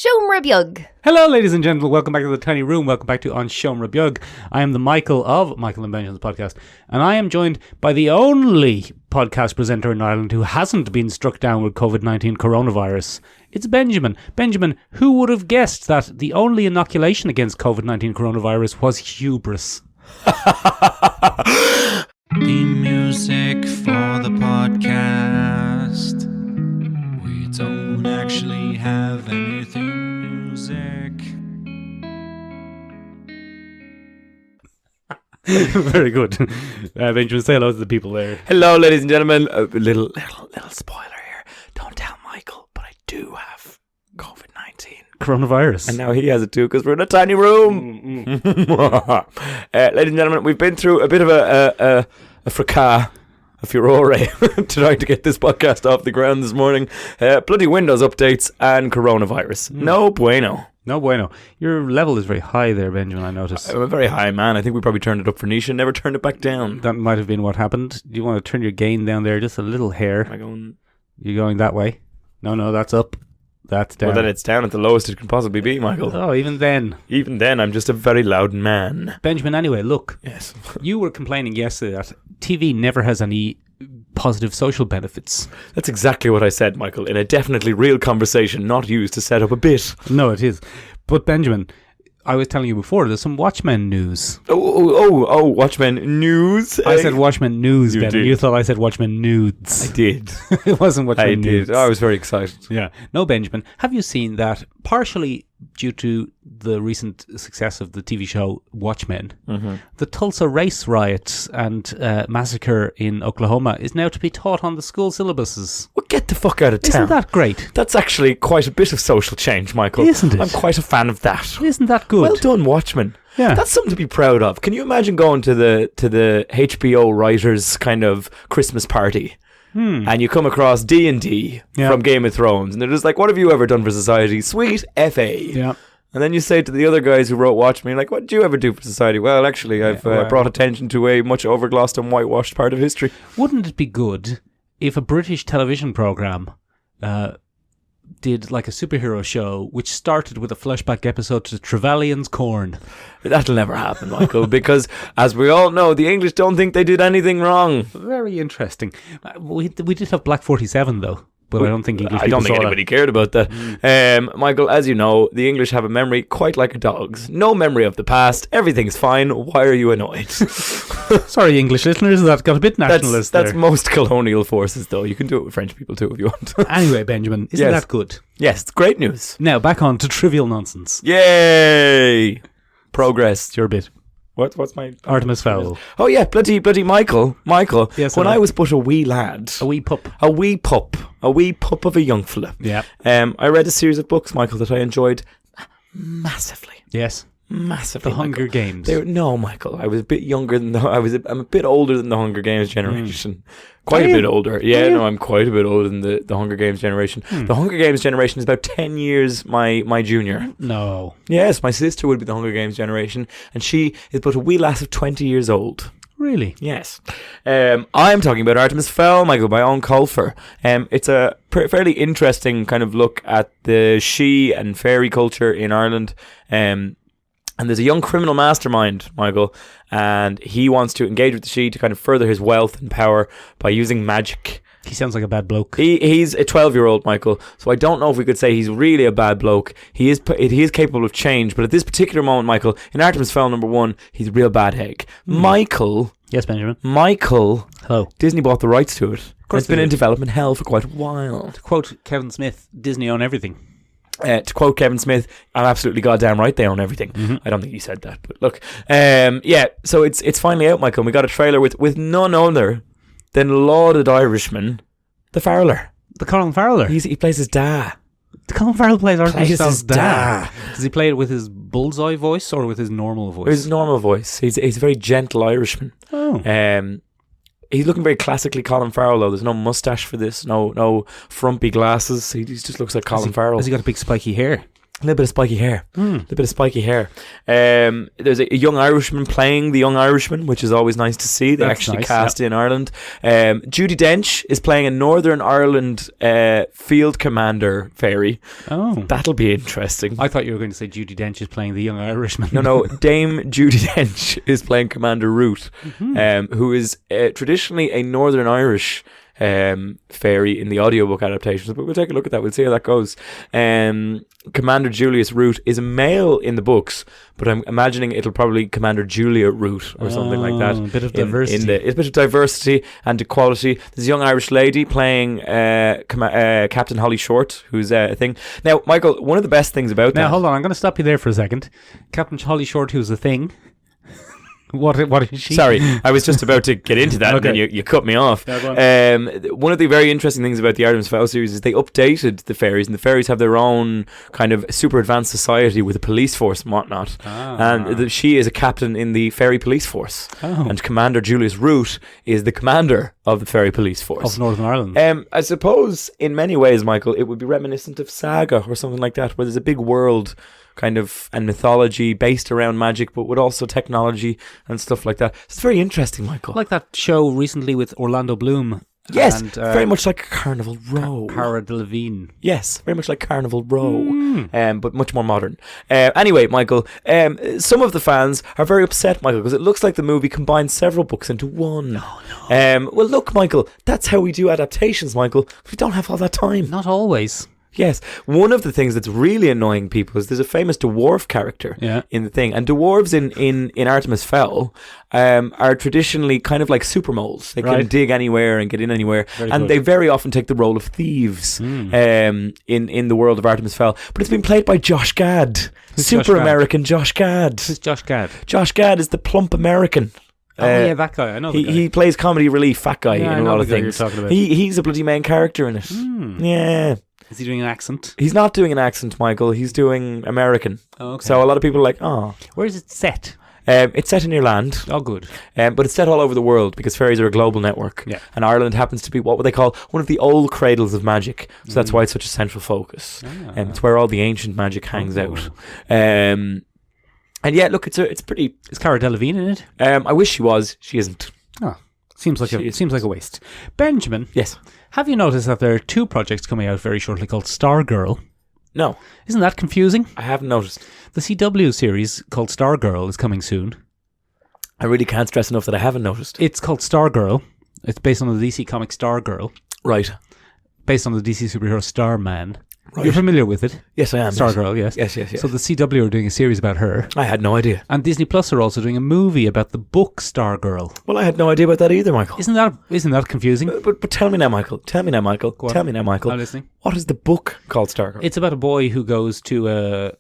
Siomra Beag. Hello, ladies and gentlemen. Welcome back to the tiny room. Welcome back to On Siomra Beag. I am the Michael of Michaelandbenjaminspodcast, and I am joined by the only podcast presenter in Ireland who hasn't been struck down with COVID-19 coronavirus. It's Benjamin. Benjamin, who would have guessed that the only inoculation against COVID-19 coronavirus was hubris? Theme music for the podcast. We don't actually have anything music. Very good. Benjamin, say hello to the people there. Hello, ladies and gentlemen. A little spoiler here. Don't tell Michael, but I do have COVID-19. Coronavirus. And now he has it too because we're in a tiny room. Ladies and gentlemen, we've been through a bit of a fracas, a furore, trying to get this podcast off the ground this morning. Bloody Windows updates and coronavirus. No bueno. No bueno. Your level is very high there, Benjamin, I noticed. I'm a very high man. I think we probably turned it up for Nisha, never turned it back down. That might have been what happened. Do you want to turn your gain down there just a little hair? Am I going? You're going that way? No, that's up. That's down. Well, then it's down at the lowest it can possibly be, Michael. Oh, even then. Even then, I'm just a very loud man. Benjamin, anyway, look. Yes. You were complaining yesterday that TV never has any positive social benefits. That's exactly what I said, Michael, in a definitely real conversation, not used to set up a bit. No, it is. But Benjamin, I was telling you before, there's some Watchmen news. Oh, Watchmen news. I said Watchmen news, You Ben. did. You thought I said Watchmen nudes. I did. It wasn't Watchmen I nudes. did. I was very excited. Yeah. No, Benjamin, have you seen that partially due to the recent success of the TV show Watchmen, the Tulsa race riots and massacre in Oklahoma is now to be taught on the school syllabuses? Well, get the fuck out of town. Isn't that great? That's actually quite a bit of social change, Michael. Isn't it? I'm quite a fan of that. Isn't that good? Well done, Watchmen. Yeah. That's something to be proud of. Can you imagine going to the HBO writers' kind of Christmas party? And you come across D&D from Game of Thrones, and they're just like, what have you ever done for society? Sweet F.A. Yeah. And then you say to the other guys who wrote Watchmen, like, what did you ever do for society? Well, actually, I've brought attention to a much overglossed and whitewashed part of history. Wouldn't it be good if a British television programme did like a superhero show which started with a flashback episode to Trevelyan's Corn? That'll never happen, Michael, because, as we all know, the English don't think they did anything wrong. Very interesting. We did have Black 47, though. But I don't think English people saw anybody cared about that. Michael, as you know, the English have a memory quite like a dog's. No memory of the past. Everything's fine. Why are you annoyed? Sorry, English listeners, that got a bit nationalist That's there. most colonial forces, though. You can do it with French people, too, if you want. Anyway, Benjamin, isn't Yes. that good? Yes, it's great news. Now, back on to trivial nonsense. Yay! Progress. It's your bit. What's my... Artemis Fowl. Oh, yeah, bloody Michael. Yes, when hello. I was but a wee lad... A wee pup. A wee pup of a young fella. Yeah. I read a series of books, Michael, that I enjoyed massively. Yes. Massively. The Hunger Games. No, Michael. I was a bit younger than I'm a bit older than the Hunger Games generation. Quite a bit older. Yeah, no, I'm quite a bit older than the Hunger Games generation. The Hunger Games generation is about 10 years my junior. No. Yes, my sister would be the Hunger Games generation, and she is but a wee lass of 20 years old. Really? Yes. I'm talking about Artemis Fowl, Michael, by Owen Colfer. It's a fairly interesting kind of look at the she and fairy culture in Ireland. And there's a young criminal mastermind, Michael, and he wants to engage with the she to kind of further his wealth and power by using magic. He sounds like a bad bloke. He's a 12-year-old, Michael, so I don't know if we could say he's really a bad bloke. He is capable of change, but at this particular moment, Michael, in Artemis Fowl #1, he's a real bad egg. Michael... Yes, Benjamin. Michael... Hello. Disney bought the rights to it. course It's been they in did. development hell for quite a while. To quote Kevin Smith, Disney own everything. To quote Kevin Smith, I'm absolutely goddamn right they own everything. I don't think he said that, but look. So it's finally out, Michael. We got a trailer with none other than lauded Irishman, the Fowler. The Colin Farrell. He plays his dad. Colin Farrell plays Artemis Fowl's dad. dad. Does he play it with his bullseye voice or with his normal voice? His normal voice. He's a very gentle Irishman. Oh. He's looking very classically Colin Farrell, though. There's no mustache for this, no frumpy glasses. He just looks like Colin Farrell. Has he got a big spiky hair? A little bit of spiky hair. A little bit of spiky hair. There's a young Irishman playing the young Irishman, which is always nice to see. They That's actually nice, cast in Ireland. Judi Dench is playing a Northern Ireland field commander fairy. Oh. That'll be interesting. I thought you were going to say Judi Dench is playing the young Irishman. No, Dame Judi Dench is playing Commander Root, who is traditionally a Northern Irish fairy in the audiobook adaptations, but we'll take a look at that. We'll see how that goes. Commander Julius Root is a male in the books, but I'm imagining it'll probably Commander Julia Root or something like that. A bit of diversity. It's a bit of diversity and equality. There's a young Irish lady playing Captain Holly Short, who's a thing. Now, Michael, one of the best things about that... Now, hold on. I'm going to stop you there for a second. Captain Holly Short, who's a thing. What is she? Sorry, I was just about to get into that, and then you cut me off. Yeah, one of the very interesting things about the Artemis Fowl series is they updated the fairies, and the fairies have their own kind of super advanced society with a police force and whatnot. And she is a captain in the fairy police force, and Commander Julius Root is the commander of the fairy police force of Northern Ireland. I suppose in many ways, Michael, it would be reminiscent of Saga or something like that, where there's a big world kind of and mythology based around magic, but with also technology and stuff like that. It's very interesting, Michael. Like that show recently with Orlando Bloom. Yes, and, very much like Carnival Row. Cara Delevingne. Yes, very much like Carnival Row, but much more modern. Anyway, Michael, some of the fans are very upset, Michael, because it looks like the movie combines several books into one. No. Well, look, Michael, that's how we do adaptations, Michael. We don't have all that time. Not always. Yes, one of the things that's really annoying people is there's a famous dwarf character in the thing, and dwarves in Artemis Fowl are traditionally kind of like super moles. They can dig anywhere and get in anywhere, they very often take the role of thieves in the world of Artemis Fowl. But it's been played by Josh Gad, American Josh Gad. Who's Josh Gad? Josh Gad is the plump American. Yeah, that guy. I know. He plays comedy relief, fat guy in a lot of things. He's a bloody main character in it. Yeah. Is he doing an accent? He's not doing an accent, Michael. He's doing American. Oh, okay. So a lot of people are like, oh. Where is it set? It's set in Ireland. Oh, good. But it's set all over the world because fairies are a global network. Yeah. And Ireland happens to be what they call one of the old cradles of magic. So that's why it's such a central focus. It's where all the ancient magic hangs out. And yeah, look, it's pretty... Is Cara Delevingne in it? I wish she was. She isn't. Oh, seems like a waste. Benjamin. Yes. Have you noticed that there are two projects coming out very shortly called Stargirl? No. Isn't that confusing? I haven't noticed. The CW series called Stargirl is coming soon. I really can't stress enough that I haven't noticed. It's called Stargirl. It's based on the DC comic Stargirl. Right. Based on the DC superhero Starman. Right. You're familiar with it? Yes, I am. Stargirl, yes. Yes. So the CW are doing a series about her. I had no idea. And Disney Plus are also doing a movie about the book Stargirl. Well, I had no idea about that either, Michael. Isn't that confusing? But tell me now, Michael. Tell me now, Michael. I'm listening. What is the book called Stargirl? It's about a boy who goes to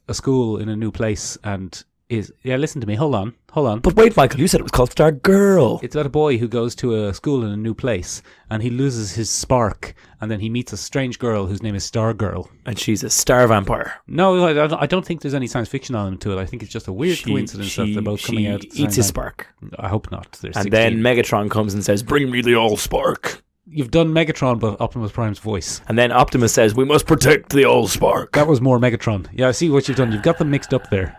a school in a new place and is... Yeah, listen to me. Hold on. But wait, Michael, you said it was called Stargirl. It's about a boy who goes to a school in a new place and he loses his spark and then he meets a strange girl whose name is Stargirl. And she's a star vampire. No, I don't think there's any science fiction element to it. I think it's just a weird coincidence that they're both coming out. She eats his spark. I hope not. And 16. Then Megatron comes and says, "Bring me the all spark." You've done Megatron, but Optimus Prime's voice. And then Optimus says, "We must protect the all spark." That was more Megatron. Yeah, I see what you've done. You've got them mixed up there.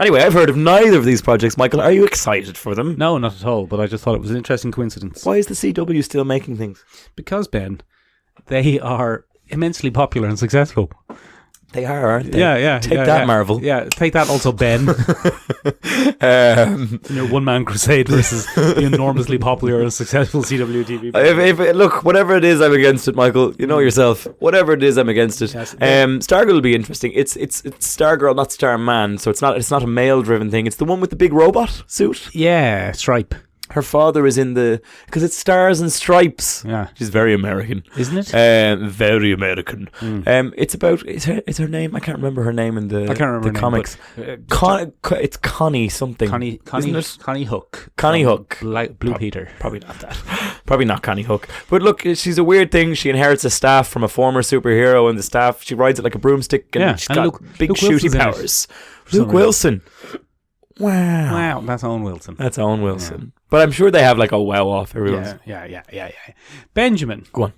Anyway, I've heard of neither of these projects, Michael. Are you excited for them? No, not at all, but I just thought it was an interesting coincidence. Why is the CW still making things? Because, Ben, they are immensely popular and successul. They are, aren't they? Yeah. Take that, Marvel. Yeah, take that also, Ben. In your one-man crusade versus the enormously popular and successful CW TV. Look, whatever it is, I'm against it, Michael. You know yourself. Whatever it is, I'm against it. Yes, Stargirl will be interesting. It's Stargirl, not Starman, so it's not a male-driven thing. It's the one with the big robot suit. Yeah, Stripe. Her father is in because it's Stars and Stripes. Yeah, she's very American, isn't it? Very American. It's about is her name? I can't remember her name in the comics. It's Connie something. Connie Hook. Connie Hook. Blue Peter. Probably not that. Probably not Connie Hook. But look, she's a weird thing. She inherits a staff from a former superhero, and the staff she rides it like a broomstick, and she's got big shooty powers. Luke Wilson. Wow, that's Owen Wilson. Yeah. But I'm sure they have like a wow off everyone. Yeah. Benjamin. Go on.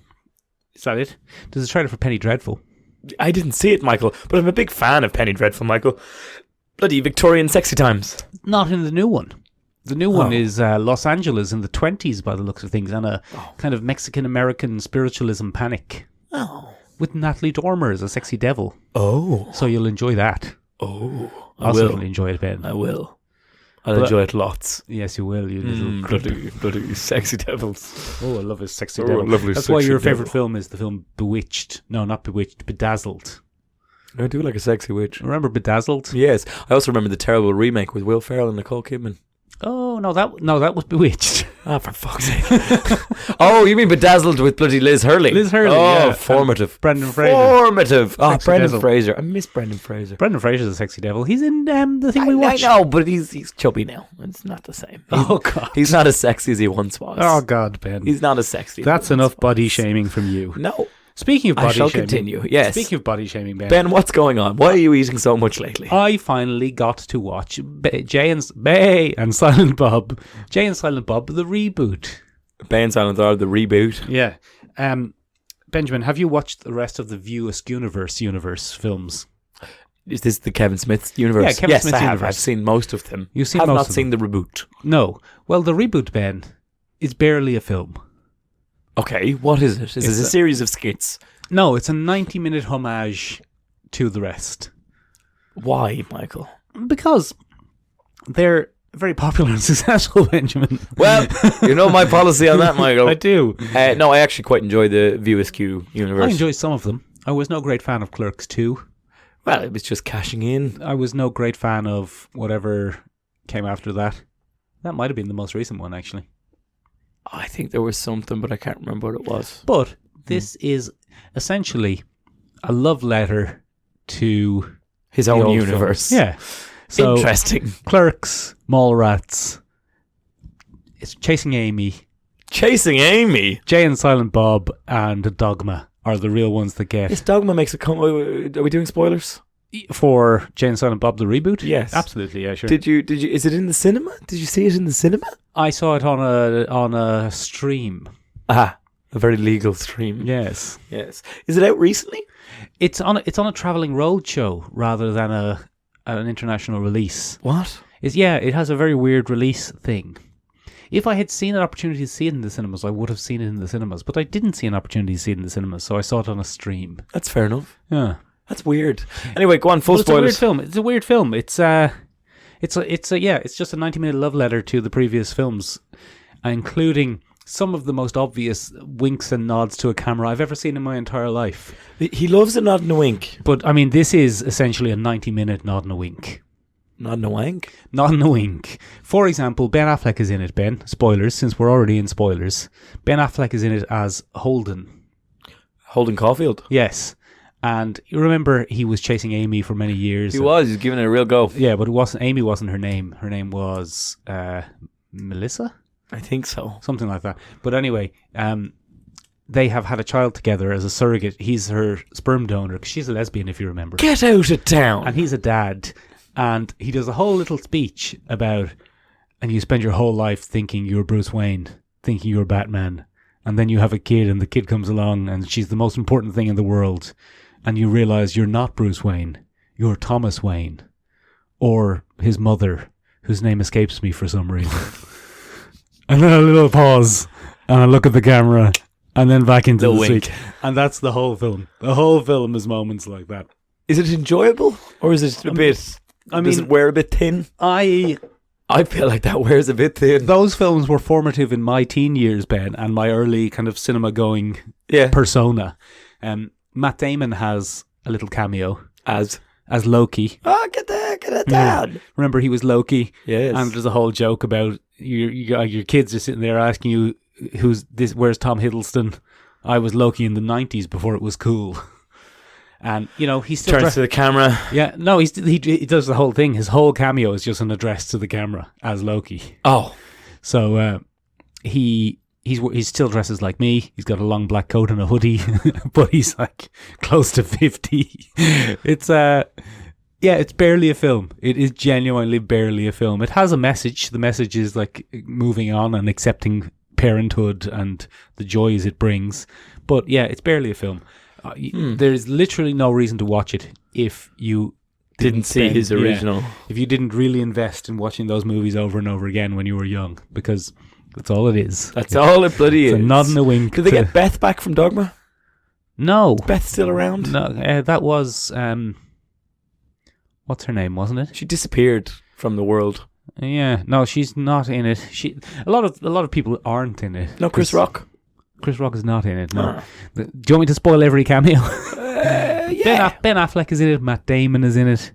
Is that it? There's a trailer for Penny Dreadful. I didn't see it, Michael, but I'm a big fan of Penny Dreadful, Michael. Bloody Victorian sexy times. Not in the new one. The new one is Los Angeles in the 20s by the looks of things, and a kind of Mexican-American spiritualism panic. Oh. With Natalie Dormer as a sexy devil. Oh. So you'll enjoy that. Oh. I'll certainly enjoy it, Ben. I will. I'll enjoy it lots. Yes, you will, you little... bloody sexy devils. Oh, I love his sexy devil. Lovely That's sexy why your devil. favourite film is the film Bewitched. No, not Bewitched, Bedazzled. I do like a sexy witch. Remember Bedazzled? Yes. I also remember the terrible remake with Will Ferrell and Nicole Kidman. Oh, no, that was Bewitched. Ah, for fuck's sake. Oh, you mean Bedazzled with bloody Liz Hurley? Liz Hurley, Oh, yeah. formative. Brendan Fraser. Formative. Oh, Sexy Brendan devil. Fraser. I miss Brendan Fraser. Brendan Fraser's a sexy devil. He's in the thing we watched. I know, but he's chubby now. It's not the same. Oh, God. He's not as sexy as he once was. Oh, God, Ben. He's not as sexy. as That's he once enough was. body shaming from you. No. Speaking of body I shall shaming. continue. Yes. Speaking of body shaming, Ben. Ben, what's going on? Why are you eating so much lately? I finally got to watch Jay and Silent Bob. Jay and Silent Bob, the reboot. Ben Silent Bob, the reboot. Yeah. Benjamin, have you watched the rest of the View Askewniverse universe films? Is this the Kevin Smith universe? Yeah, Kevin yes, Smith's I have. universe. I've seen most of them. You've seen have most not of seen them? the reboot. No. Well, the reboot, Ben, is barely a film. Okay, what is it? Is it a series of skits? No, it's a 90-minute homage to the rest. Why, Michael? Because they're very popular and successful, Benjamin. Well, you know my policy on that, Michael. I do. No, I actually quite enjoy the View Askew universe. I enjoy some of them. I was no great fan of Clerks 2. Well, it was just cashing in. I was no great fan of whatever came after that. That might have been the most recent one, actually. I think there was something, but I can't remember what it was. But this is essentially a love letter to His the own old universe. film. Yeah. So, Interesting. Clerks, Mallrats, it's Chasing Amy, Chasing Amy. Jay and Silent Bob, and Dogma are the real ones that get This Dogma makes a come. Are we doing spoilers? for Jay and Silent Bob the reboot. Yes. Absolutely. Yeah, sure. Did you? Is it in the cinema? Did you see it in the cinema? I saw it on a stream. Ah, a very legal stream. Yes. Yes. Is it out recently? It's on a traveling road show rather than an international release. What? It has a very weird release thing. If I had seen an opportunity to see it in the cinemas, I would have seen it in the cinemas. But I didn't see an opportunity to see it in the cinemas, so I saw it on a stream. That's fair enough. Yeah, That's weird. Anyway, go on. Full But spoilers. It's a weird film. It's just a 90-minute love letter to the previous films, including some of the most obvious winks and nods to a camera I've ever seen in my entire life. He loves a nod and a wink. But I mean, this is essentially a 90-minute nod and a wink. Nod and a wank. Nod and a wink. For example, Ben Affleck is in it, Ben. Spoilers, since we're already in spoilers. Ben Affleck is in it as Holden. Holden Caulfield. Yes. And you remember he was chasing Amy for many years. He was. He's giving it a real go. Yeah, but Amy wasn't her name. Her name was Melissa? I think so. Something like that. But anyway, they have had a child together as a surrogate. He's her sperm donor, because she's a lesbian, if you remember. Get out of town. And he's a dad. And he does a whole little speech about, and you spend your whole life thinking you're Bruce Wayne, thinking you're Batman. And then you have a kid, and the kid comes along, and she's the most important thing in the world. And you realize you're not Bruce Wayne. You're Thomas Wayne. Or his mother, whose name escapes me for some reason. And then a little pause, and I look at the camera, and then back into the wink. speech. And that's the whole film. The whole film is moments like that. Is it enjoyable? Or is it a bit... does it wear a bit thin? I feel like that wears a bit thin. Those films were formative in my teen years, Ben, and my early kind of cinema-going persona. Matt Damon has a little cameo as Loki. Oh, get it down. Remember, he was Loki. Yes. And there's a whole joke about your kids are sitting there asking you, where's Tom Hiddleston? I was Loki in the 90s before it was cool. And, he still... Turns to the camera. Yeah, no, he does the whole thing. His whole cameo is just an address to the camera as Loki. Oh. So he still dresses like me. He's got a long black coat and a hoodie, but he's like close to 50. It's it's barely a film. It is genuinely barely a film. It has a message. The message is like moving on and accepting parenthood and the joys it brings. But yeah, it's barely a film. There's literally no reason to watch it if you Didn't see his original. if you didn't really invest in watching those movies over and over again when you were young, because that's all it is. That's all it bloody It's is. a nod and a wink. Did they get Beth back from Dogma? No. Beth still around? No, that was what's her name, wasn't it? She disappeared from the world. Yeah, no, she's not in it. A lot of people aren't in it. No, Chris Rock. Chris Rock is not in it. No. Do you want me to spoil every cameo? Yeah. Ben Affleck is in it. Matt Damon is in it.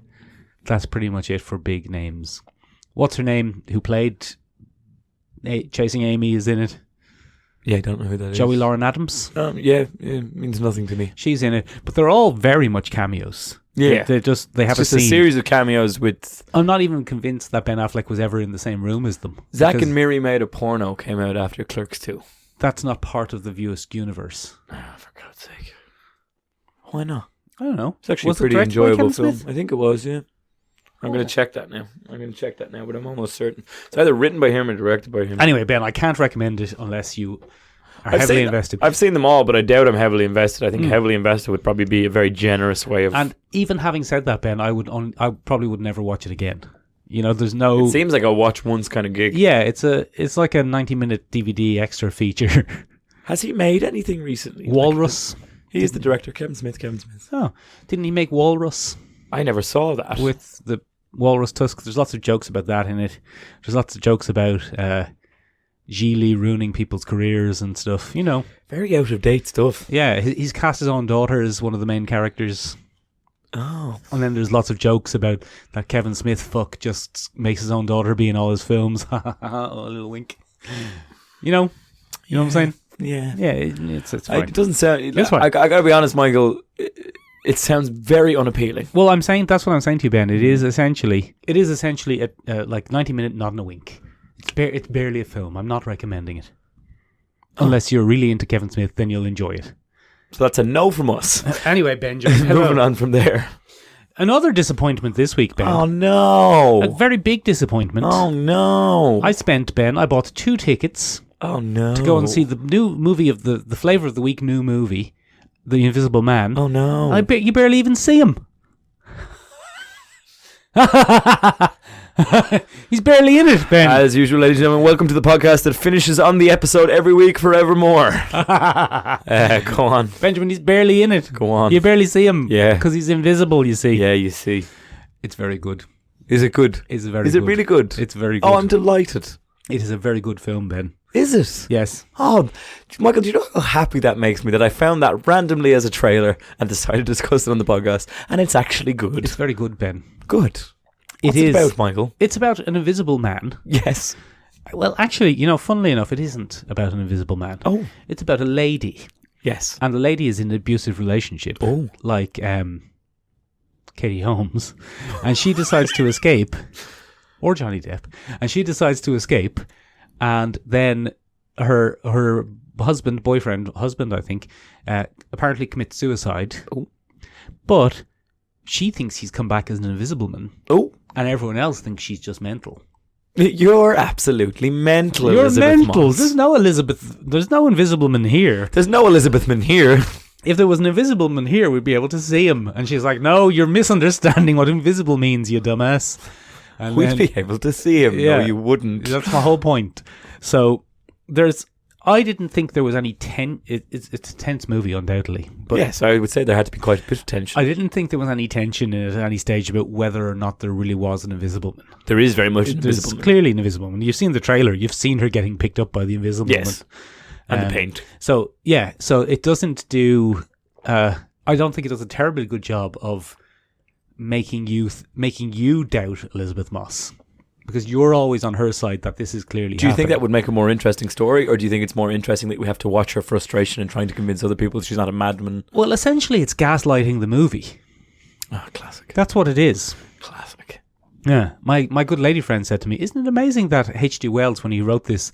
That's pretty much it for big names. What's her name? Who played Chasing Amy is in it. Yeah, I don't know who that is. Joey Lauren Adams. Yeah, it means nothing to me. She's in it, but they're all very much cameos. Yeah. They have It's a just scene. a series of cameos with... I'm not even convinced that Ben Affleck was ever in the same room as them. Zack because and Miri Made a Porno came out after Clerks 2. That's not part of the Viewers universe. Oh, for God's sake. Why not? I don't know. It's actually Was a it pretty directed by enjoyable Kevin film. Smith? I think it was, yeah. I'm going to check that now. But I'm almost certain. It's either written by him or directed by him. Anyway, Ben, I can't recommend it unless you are heavily invested. I've seen them all, but I doubt I'm heavily invested. I think heavily invested would probably be a very generous way of... And even having said that, Ben, I probably would never watch it again. You know, there's no... It seems like a watch once kind of gig. Yeah, it's like a 90-minute DVD extra feature. Has he made anything recently? Walrus. He is the director, Kevin Smith. Oh, didn't he make Walrus I never saw that. with the walrus tusk? There's lots of jokes about that in it. There's lots of jokes about Gigli ruining people's careers and stuff. You know. Very out of date stuff. Yeah, he's cast his own daughter as one of the main characters. Oh. And then there's lots of jokes about that Kevin Smith just makes his own daughter be in all his films. Oh, a little wink. You know what I'm saying? Yeah. Yeah, it's fine. It doesn't sound... It's fine. I gotta be honest, Michael. It sounds very unappealing. Well, that's what I'm saying to you, Ben. It is essentially a like 90-minute nod and a wink. It's barely a film. I'm not recommending it. Unless you're really into Kevin Smith, then you'll enjoy it. So that's a no from us. Anyway, Benjamin. Moving on from there. Another disappointment this week, Ben. Oh, no. A very big disappointment. Oh, no. I bought 2 tickets Oh, no. to go and see the new movie of the Flavor of the Week new movie, The Invisible Man. Oh, no. You barely even see him. He's barely in it, Ben. As usual, ladies and gentlemen, welcome to the podcast that finishes on the episode every week forevermore. Go on. Benjamin, he's barely in it. Go on. You barely see him. Yeah. Because he's invisible, you see. Yeah, you see. It's very good. Is it good? It's very Is good. it really good? It's very good. Oh, I'm delighted. It is a very good film, Ben. Is it? Yes. Oh, Michael, do you know how happy that makes me that I found that randomly as a trailer and decided to discuss it on the podcast, and it's actually good. It's very good, Ben. Good. What's It it is. about, Michael? It's about an invisible man. Yes. Well, actually, funnily enough, it isn't about an invisible man. Oh. It's about a lady. Yes. And the lady is in an abusive relationship. Oh. Like Katie Holmes. And she decides to escape. Or Johnny Depp. And she decides to escape. And then her husband, I think, apparently commits suicide. Oh. But she thinks he's come back as an invisible man. Oh. And everyone else thinks she's just mental. You're absolutely mental, You're Elizabeth mental. Moss. There's no invisible man here. There's no Elizabeth Man here. If there was an invisible man here, we'd be able to see him. And she's like, no, you're misunderstanding what invisible means, you dumbass. And We'd then- be able to see him. Yeah. No, you wouldn't. That's my whole point. So I didn't think there was any it's a tense movie, undoubtedly. But Yes, I would say there had to be quite a bit of tension. I didn't think there was any tension in it at any stage about whether or not there really was an invisible man. There is very much an There's invisible man. clearly an invisible man. You've seen the trailer. You've seen her getting picked up by the invisible Yes. man. And the paint. So it doesn't do. I don't think it does a terribly good job of making you doubt Elizabeth Moss, because you're always on her side that this is clearly. Do you think happening. that would make a more interesting story, or do you think it's more interesting that we have to watch her frustration and trying to convince other people she's not a madman? Well, essentially, it's gaslighting the movie. Oh, classic. That's what it is. Classic. Yeah, my good lady friend said to me, "Isn't it amazing that H.G. Wells, when he wrote this,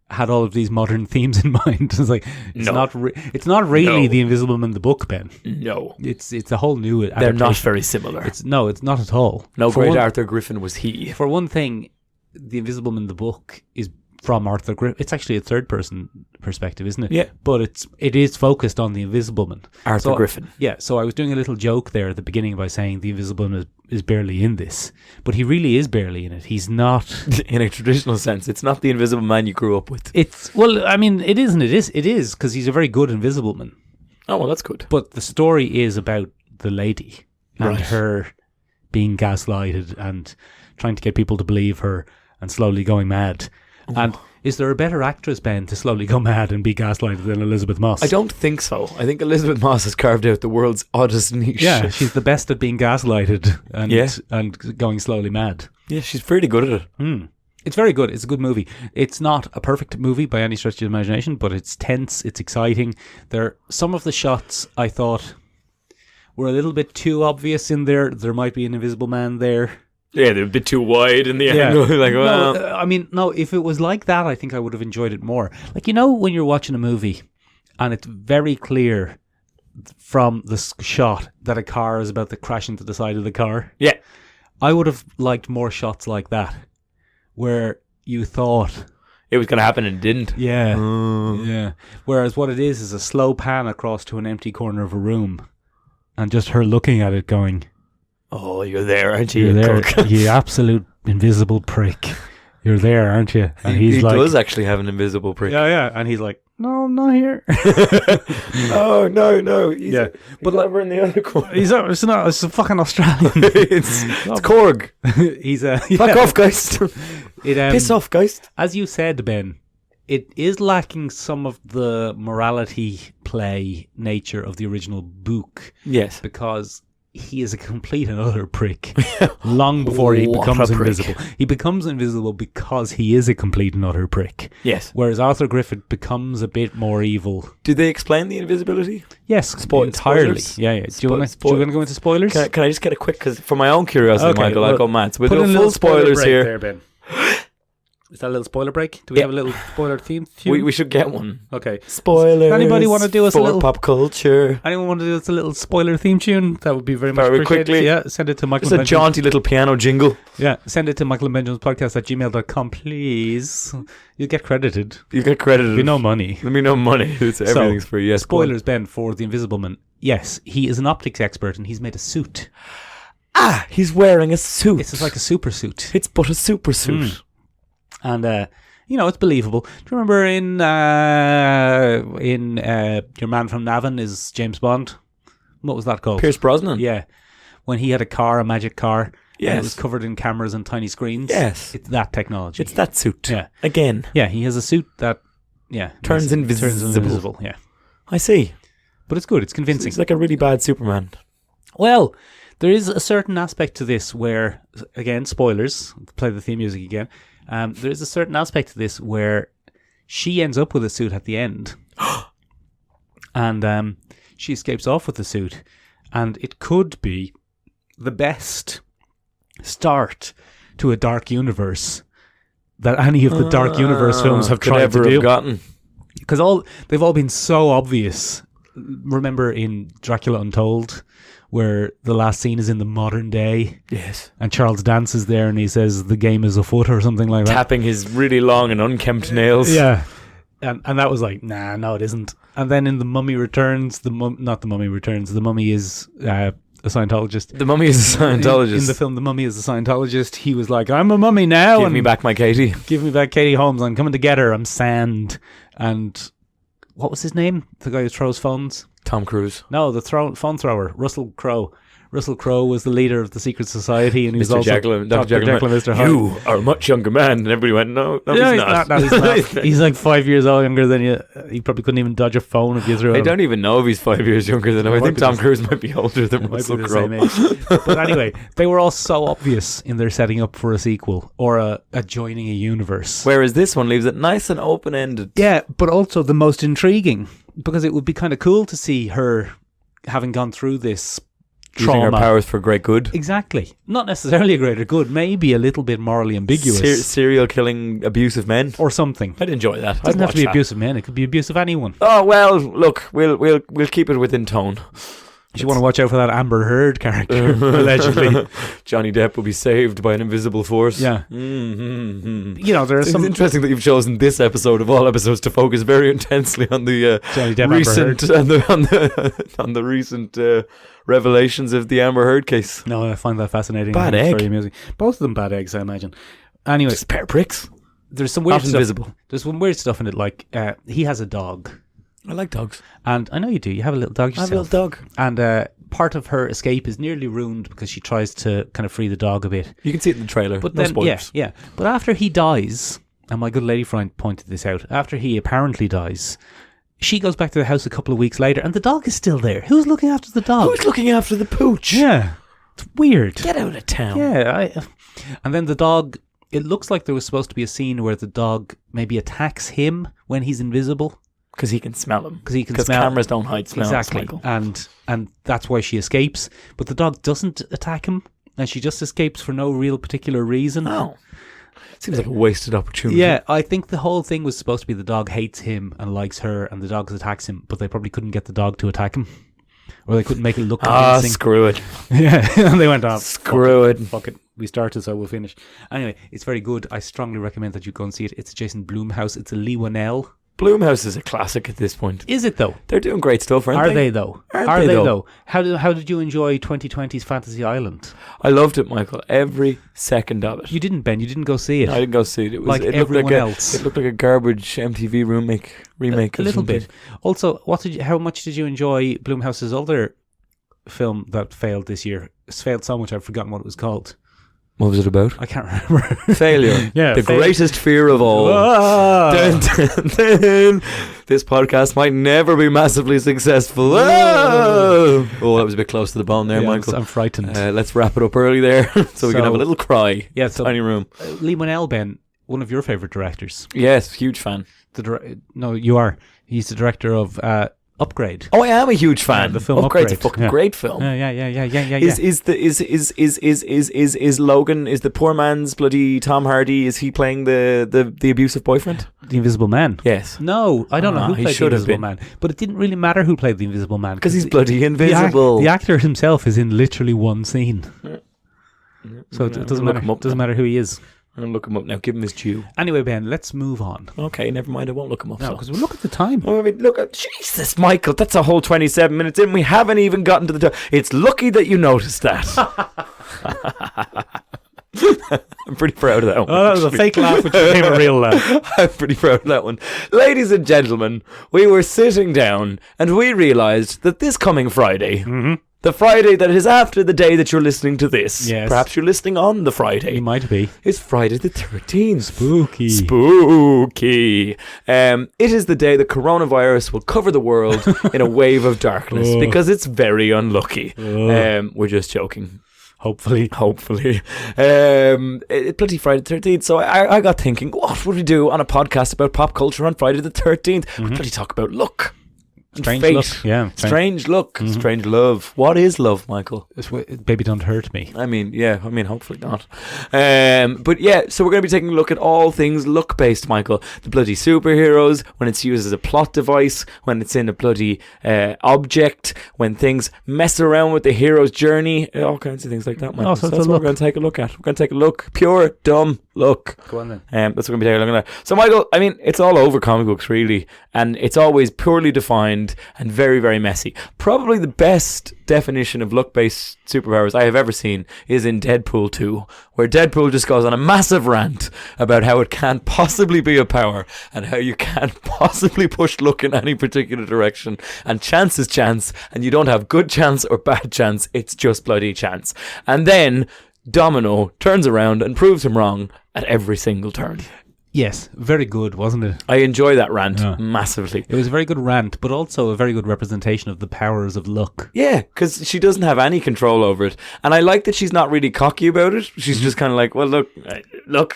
had all of these modern themes in mind?" It's like it's No. it's not really No. the Invisible Man, the book, Ben. No. It's a whole new. They're not adaptation. very similar. It's not at all. No For great one- Arthur Griffin was he. For one thing, the Invisible Man, the book, is from Arthur Griffin. It's actually a third person perspective, isn't it? Yeah. But it is focused on the Invisible Man. Arthur Griffin. Yeah, so I was doing a little joke there at the beginning by saying the Invisible Man is barely in this. But he really is barely in it. He's not... In a traditional sense. It's not the Invisible Man you grew up with. Well, I mean, it isn't. It is, because he's a very good Invisible Man. Oh, well, that's good. But the story is about the lady and Right. her being gaslighted and trying to get people to believe her and slowly going mad. Oh. And is there a better actress, Ben, to slowly go mad and be gaslighted than Elizabeth Moss? I don't think so. I think Elizabeth Moss has carved out the world's oddest niche. Yeah, she's the best at being gaslighted and Yeah. and going slowly mad. Yeah, she's pretty good at it. It's very good. It's a good movie. It's not a perfect movie by any stretch of the imagination, but it's tense. It's exciting. Some of the shots I thought were a little bit too obvious in there. There might be an Invisible Man there. Yeah, they're a bit too wide in the angle. Like, well, No, I mean, no, if it was like that, I think I would have enjoyed it more. Like, you know, when you're watching a movie and it's very clear from the shot that a car is about to crash into the side of the car. yeah. I would have liked more shots like that where you thought, It was going to happen and it didn't. yeah, yeah. Whereas what it is a slow pan across to an empty corner of a room and just her looking at it going, Oh, you're there, aren't you? "You're there, Cook? you absolute invisible prick. You're there, aren't you?" And he he's like, does actually have an invisible prick. yeah. And he's like, "No, I'm not here." Oh, no. He's, Yeah. but over in the other corner. It's a fucking Australian. it's Korg. He's a Fuck off, guys. Piss off, guys. As you said, Ben, it is lacking some of the morality play nature of the original book Yes. because he is a complete and utter prick long before he What becomes a prick. invisible. He becomes invisible because he is a complete and utter prick. Yes. Whereas Arthur Griffith becomes a bit more evil. Did they explain the invisibility? Yes, entirely. Spoilers? Yeah. Do you want to go into spoilers? Can I just get a quick, because for my own curiosity, Okay, Michael, well, I'll go mad. So we'll Put do in a full little spoiler spoilers break here. there, Ben. Is that a little spoiler break? Do we Yeah. have a little spoiler theme? We should get one. Okay. Spoilers. Anybody wanna do us a for little- pop culture? Anyone want to do us a little spoiler theme tune? That would be very much Very appreciated. quickly. Yeah, send it to Michael. It's a jaunty little piano jingle. Yeah, send it to michaelandbenjaminspodcast@gmail.com, please. You'll get credited. You get credited. There'll be no money. There'll be no money. Everything's free. Yes. go on. Spoilers, Ben, for The Invisible Man. Yes, he is an optics expert and he's made a suit. Ah, he's wearing a suit. It's just like a super suit. It's but a super suit. And, it's believable. Do you remember in Your Man from Navan is James Bond? What was that called? Pierce Brosnan. Yeah. When he had a magic car. And it Yes. was covered in cameras and tiny screens. Yes. It's that technology. It's that suit. Yeah. Again. Yeah, he has a suit that, Turns invisible. Yeah. I see. But it's good. It's convincing. He's like a really bad Superman. Well, there is a certain aspect to this where, again, spoilers, play the theme music again. There is a certain aspect to this where she ends up with a suit at the end. And she escapes off with the suit. And it could be the best start to a Dark Universe that any of the Dark Universe films have could tried ever to do. have gotten. Because they've all been so obvious. Remember in Dracula Untold, where the last scene is in the modern day, Yes. and Charles Dance is there, and he says the game is afoot or something like that. Tapping his really long and unkempt nails. Yeah, and that was like, nah, no, it isn't. And then in The Mummy Returns, the Mummy is a Scientologist. The Mummy is a Scientologist. In the film The Mummy is a Scientologist, he was like, I'm a mummy now. Give and me back my Katie. Give me back Katie Holmes. I'm coming to get her. I'm sand. And what was his name? The guy who throws phones? Tom Cruise. No, the phone thrower. Russell Crowe. Russell Crowe was the leader of the secret society, and he was Mr. also Jekyll and Dr. Jekyll and Mr. Hyde. You are a much younger man. And everybody went, no, he's not. No, he's not. He's like 5 years old younger than you. He probably couldn't even dodge a phone if you threw I him. don't even know if he's 5 years younger than him. I think Tom Cruise might be older than Might be Russell the Crowe. same age. But anyway, they were all so obvious in their setting up for a sequel or a joining a universe. Whereas this one leaves it nice and open-ended. Yeah, but also the most intriguing, because it would be kind of cool to see her having gone through this Using trauma. her powers for great good. Exactly. Not necessarily a greater good, maybe a little bit morally ambiguous. Serial killing abusive men. Or something. I'd enjoy that. It doesn't have to be abusive men, it could be abusive anyone. Oh well, look, we'll keep it within tone. You want to watch out for that Amber Heard character, allegedly. Johnny Depp will be saved by an invisible force. Yeah. Mm-hmm. You know, there's It's some interesting that you've chosen this episode of all episodes to focus very intensely on the Johnny Depp recent Amber Heard. on the recent revelations of the Amber Heard case. No, I find that fascinating. Bad It's egg. very amusing. Both of them bad eggs, I imagine. Anyway, Just a pair of pricks. there's some weird Not stuff. invisible. There's some weird stuff in it, like he has a dog. I like dogs. And I know you do. You have a little dog I yourself. have a little dog. And part of her escape is nearly ruined because she tries to kind of free the dog a bit. You can see it in the trailer. But no then, spoilers. yeah. But after he dies, and my good lady friend pointed this out, after he apparently dies, she goes back to the house a couple of weeks later, and the dog is still there. Who's looking after the dog? Who's looking after the pooch? Yeah, it's weird. Get out of town. Yeah, and then the dog. It looks like there was supposed to be a scene where the dog maybe attacks him when he's invisible. Because he can smell them. Because he can Because smell. cameras don't hide smells, Exactly. Michael. And that's why she escapes. But the dog doesn't attack him, and she just escapes for no real particular reason. Oh. Seems like a wasted opportunity. Yeah, I think the whole thing was supposed to be the dog hates him and likes her, and the dog attacks him, but they probably couldn't get the dog to attack him. Or they couldn't make it look convincing. Screw it. Yeah, and they went off. Screw it. Fuck it. We started, so we'll finish. Anyway, it's very good. I strongly recommend that you go and see it. It's a Jason Blumhouse. It's a Lee Whannell. Blumhouse is a classic at this point. Is it though? They're doing great stuff, aren't Are they? they though? Aren't Are they, they though? though? How did you enjoy 2020's Fantasy Island? I loved it, Michael. Every second of it. You didn't, Ben. You didn't go see it. I didn't go see it. It was Like it everyone looked like else. It looked like a garbage MTV remake. A or little something. bit. Also, how much did you enjoy Blumhouse's other film that failed this year? It's failed so much I've forgotten what it was called. What was it about? I can't remember. Failure. Yeah, the failure. greatest fear of all. Ah! Dun, dun, dun. This podcast might never be massively successful. Oh, that was a bit close to the bone there, Yeah, Michael. I'm frightened. Let's wrap it up early there so we can have a little cry. Yeah, so Tiny room. Lee Whannell, Ben, one of your favourite directors. Yes, huge fan. No, you are. He's the director of Upgrade. Oh, I am a huge fan. Yeah, the film Upgrade's a Upgrade. fucking Yeah. great film. Yeah. Is Logan, is the poor man's bloody Tom Hardy, is he playing the abusive boyfriend? The Invisible Man. Yes. No, I don't know who he played the should have Invisible been. Man. But it didn't really matter who played the Invisible Man. Because he's the- bloody invisible. The actor himself is in literally one scene. So it doesn't Look matter. him up Doesn't now. matter who he is. I'm going to look him up now. Give him his due. Anyway, Ben, let's move on. Okay, never mind. I won't look him up. No, so. because we look at the time. Oh, I mean, look at Jesus, Michael. That's a whole 27 minutes in. We haven't even gotten to the. It's lucky that you noticed that. I'm pretty proud of that one. Oh, that was a actually. fake laugh, which became a real laugh. I'm pretty proud of that one. Ladies and gentlemen, we were sitting down and we realised that this coming Friday, the Friday that is after the day that you're listening to this, Yes. perhaps you're listening on the Friday, He might be. is Friday the 13th. Spooky. Spooky. It is the day that coronavirus will cover the world in a wave of darkness Oh. because it's very unlucky. Oh. We're just joking. Hopefully. Bloody Friday the 13th. So I got thinking, what would we do on a podcast about pop culture on Friday the 13th? We'd bloody talk about luck. and Strange fate. luck. Yeah. Strange luck. Strange love. What is love, Michael? Baby, don't hurt me. I mean, hopefully not. But yeah, so we're going to be taking a look at all things luck-based, Michael. The bloody superheroes, when it's used as a plot device, when it's in a bloody object, when things mess around with the hero's journey, all kinds of things like that, Michael. Oh, so it's that's a what look. we're going to take a look at. We're going to take a look. Pure, dumb look. Go on then. That's what we're going to be taking a look at. So, Michael, I mean, it's all over comic books, really, and it's always poorly defined and very, very messy. Probably the best definition of luck-based superpowers I have ever seen is in Deadpool 2, where Deadpool just goes on a massive rant about how it can't possibly be a power and how you can't possibly push luck in any particular direction, and chance is chance, and you don't have good chance or bad chance, it's just bloody chance. And then Domino turns around and proves him wrong at every single turn. Yes, very good, wasn't it? I enjoy that rant Yeah. massively. It was a very good rant, but also a very good representation of the powers of luck. Yeah, because she doesn't have any control over it. And I like that she's not really cocky about it. She's just kind of like, well, look.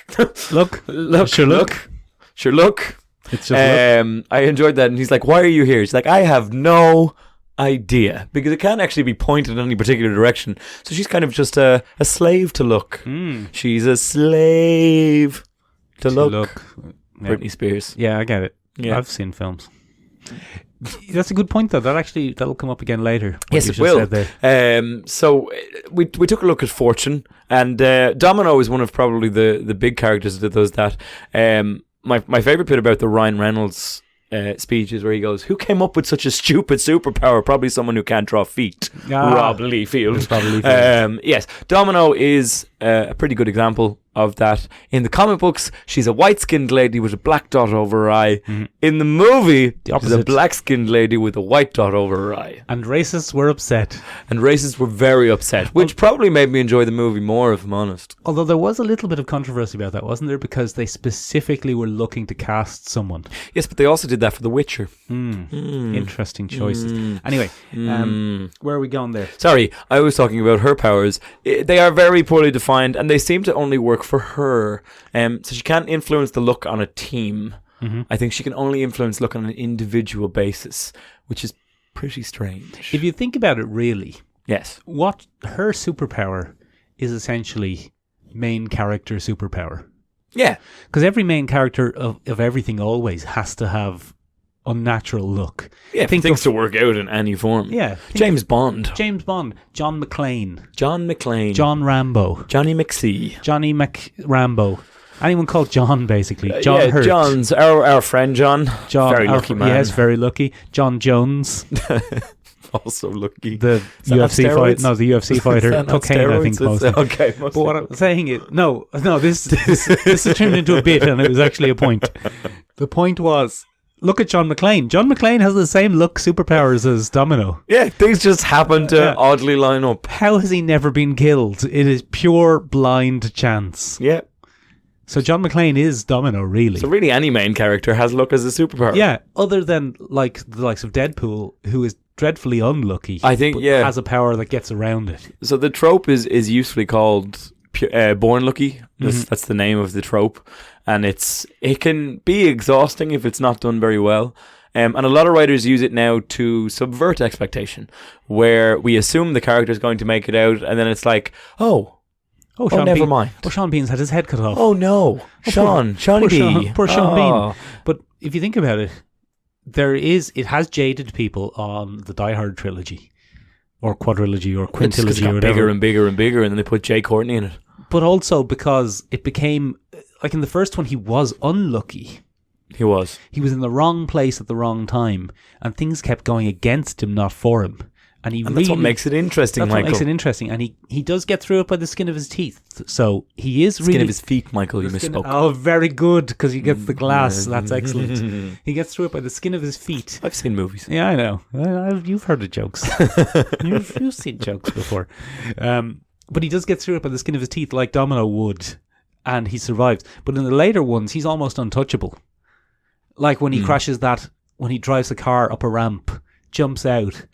Sure, look. Sure, look. It's just luck. I enjoyed that. And he's like, why are you here? She's like, I have no idea. Because it can't actually be pointed in any particular direction. So she's kind of just a slave to luck. She's a slave to luck. Yeah. Britney Spears. Yeah, I get it. Yeah. I've seen films. That's a good point, though. That'll come up again later. Yes, it will. So we took a look at Fortune, and Domino is one of probably the big characters that does that. My favorite bit about the Ryan Reynolds speech is where he goes, "Who came up with such a stupid superpower? Probably someone who can't draw feet." Rob Liefeld. Yes, Domino is a pretty good example of that. In the comic books, she's a white-skinned lady with a black dot over her eye. Mm-hmm. In the movie, she's a black-skinned lady with a white dot over her eye. And racists were upset. And racists were very upset, which probably made me enjoy the movie more, if I'm honest. Although there was a little bit of controversy about that, wasn't there? Because they specifically were looking to cast someone. Yes, but they also did that for The Witcher. Interesting choices. Anyway, where are we going there? Sorry, I was talking about her powers. They are very poorly defined, and they seem to only work for her. So she can't influence the look on a team. Mm-hmm. I think she can only influence look on an individual basis, which is pretty strange. If you think about it, really, yes, what her superpower is essentially main character superpower. Yeah, because every main character of everything always has to have unnatural look. Yeah, things to work out in any form. Yeah, James Bond, John McClane, John Rambo, Johnny McSee, Johnny McRambo. Anyone called John, basically. John Hurt. John's our friend John. Very lucky man. Yes, very lucky. John Jones. Also lucky. The UFC fighter. No, the UFC fighter. Cocaine, I think. Mostly. Okay. But what I'm saying is, no. This is turned into a bit, and it was actually a point. The point was, look at John McClane. John McClane has the same look superpowers as Domino. Yeah, things just happen to oddly line up. How has he never been killed? It is pure blind chance. Yeah. So John McClane is Domino, really. So really any main character has luck as a superpower. Yeah, other than like the likes of Deadpool, who is dreadfully unlucky. I think, has a power that gets around it. So the trope is usefully called Born Lucky. That's the name of the trope. And it can be exhausting if it's not done very well. And a lot of writers use it now to subvert expectation, where we assume the character is going to make it out, and then it's like, never mind. Oh, Sean Bean's had his head cut off. Oh no, Shawnee B. Poor Sean Bean. But if you think about it, it has jaded people on the Die Hard trilogy, or quadrilogy, or quintilogy, or whatever. Bigger and bigger and bigger, and then they put Jay Courtney in it. But also because it became, like in the first one, he was unlucky. He was in the wrong place at the wrong time, and things kept going against him, not for him. And that's what makes it interesting, Michael. What makes it interesting. And he does get through it by the skin of his teeth. So he is skin of his feet, Michael, you misspoke. Oh, very good, because he gets the glass. That's excellent. He gets through it by the skin of his feet. I've seen movies. Yeah, I know. You've heard the jokes. You've seen jokes before. But he does get through it by the skin of his teeth like Domino would. And he survives. But in the later ones, he's almost untouchable. Like when he crashes when he drives the car up a ramp, jumps out,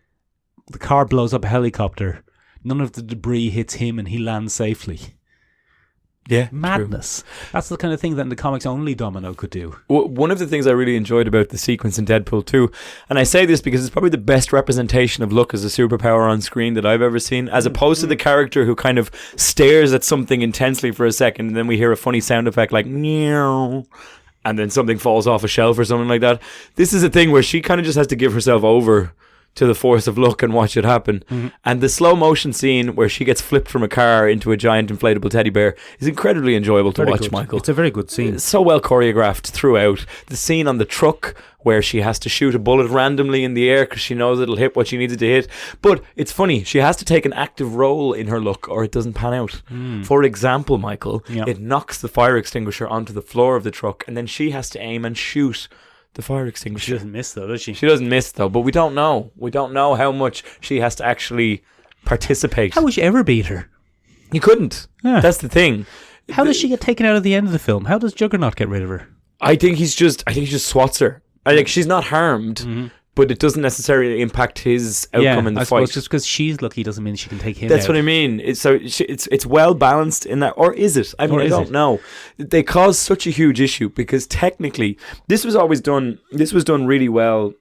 the car blows up a helicopter. None of the debris hits him and he lands safely. Yeah, madness. True. That's the kind of thing that in the comics only Domino could do. Well, one of the things I really enjoyed about the sequence in Deadpool 2, and I say this because it's probably the best representation of luck as a superpower on screen that I've ever seen, as opposed to the character who kind of stares at something intensely for a second and then we hear a funny sound effect like meow, and then something falls off a shelf or something like that. This is a thing where she kind of just has to give herself over to the force of luck and watch it happen. Mm-hmm. And the slow motion scene where she gets flipped from a car into a giant inflatable teddy bear is incredibly enjoyable to watch, Michael. It's a very good scene. It's so well choreographed throughout. The scene on the truck where she has to shoot a bullet randomly in the air because she knows it'll hit what she needs it to hit. But it's funny, she has to take an active role in her look or it doesn't pan out. For example, Michael, it knocks the fire extinguisher onto the floor of the truck and then she has to aim and shoot the fire extinguisher. She doesn't miss though, does she? She doesn't miss though, but we don't know. We don't know how much she has to actually participate. How would you ever beat her? You couldn't. Yeah. That's the thing. How does she get taken out at the end of the film? How does Juggernaut get rid of her? I think he just swats her. I think she's not harmed, but it doesn't necessarily impact his outcome in the fight. Just because she's lucky doesn't mean she can take him That's out. what I mean. It's well balanced in that, or is it? I mean, I don't know. They cause such a huge issue because technically this was done really well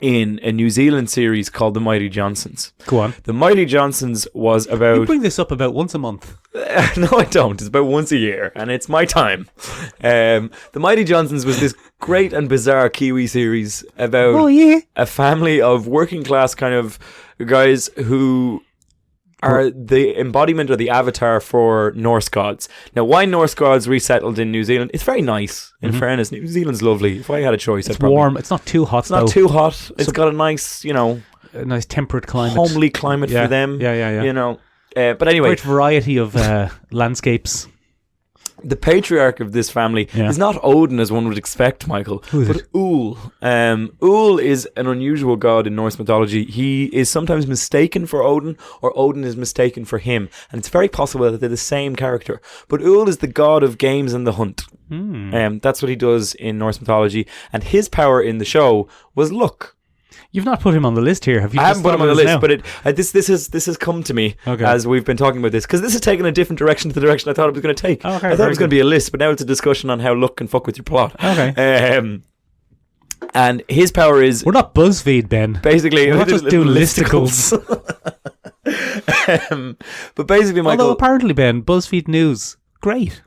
in a New Zealand series called The Mighty Johnsons. Go on. The Mighty Johnsons was You about... bring this up about once a month. No, I don't. It's about once a year, and it's my time. The Mighty Johnsons was this great and bizarre Kiwi series about a family of working class kind of guys who are the embodiment or the avatar for Norse gods. Now, why Norse gods resettled in New Zealand? It's very nice, in fairness. New Zealand's lovely. If I had a choice, It's warm. It's not too hot, It's not too hot. It's got a nice, a nice temperate climate. homely climate for them. Yeah. But anyway, Great variety of landscapes. the patriarch of this family is not Odin as one would expect, Michael, but Ul. Ul is an unusual god in Norse mythology. He is sometimes mistaken for Odin, or Odin is mistaken for him, and it's very possible that they're the same character. But Ul is the god of games and the hunt. That's what he does in Norse mythology, and his power in the show was luck. You've not put him on the list here, have you? I haven't put him on the list, now? but this has come to me as we've been talking about this, because this has taken a different direction to the direction I thought it was going to take. Okay, I thought it was going to be a list, but now it's a discussion on how luck can fuck with your plot. Okay. And his power is... We're not BuzzFeed, Ben. Basically... We're not just doing listicles. But basically, Michael... Although apparently, Ben, BuzzFeed News, great.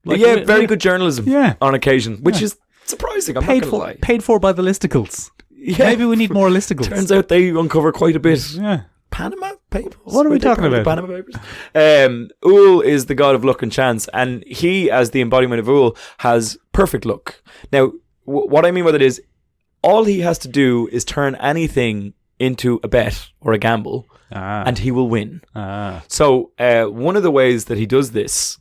Very good journalism on occasion, which is surprising, I'm not going to lie. Paid for by the listicles. Yeah. Maybe we need more listicles. Turns out they uncover quite a bit. Yeah. Panama Papers? What are we talking about? Panama Papers? Ul is the god of luck and chance, and he, as the embodiment of Ul, has perfect luck. Now, what I mean by that is, all he has to do is turn anything into a bet or a gamble, and he will win. So, one of the ways that he does this,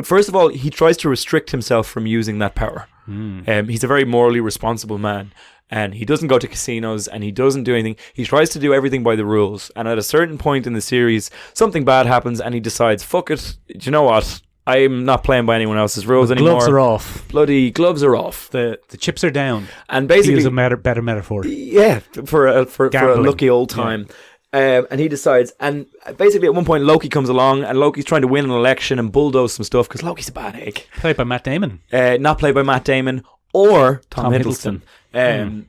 first of all, he tries to restrict himself from using that power. He's a very morally responsible man. And he doesn't go to casinos, and he doesn't do anything. He tries to do everything by the rules. And at a certain point in the series, something bad happens, and he decides, fuck it, do you know what? I'm not playing by anyone else's rules anymore. Gloves are off. Bloody gloves are off. The chips are down. And basically... To use a better metaphor. Yeah, for a lucky old time. Yeah. And he decides, and basically at one point Loki comes along, and Loki's trying to win an election and bulldoze some stuff, because Loki's a bad egg. Played by Matt Damon. Not played by Matt Damon or Tom Hiddleston. And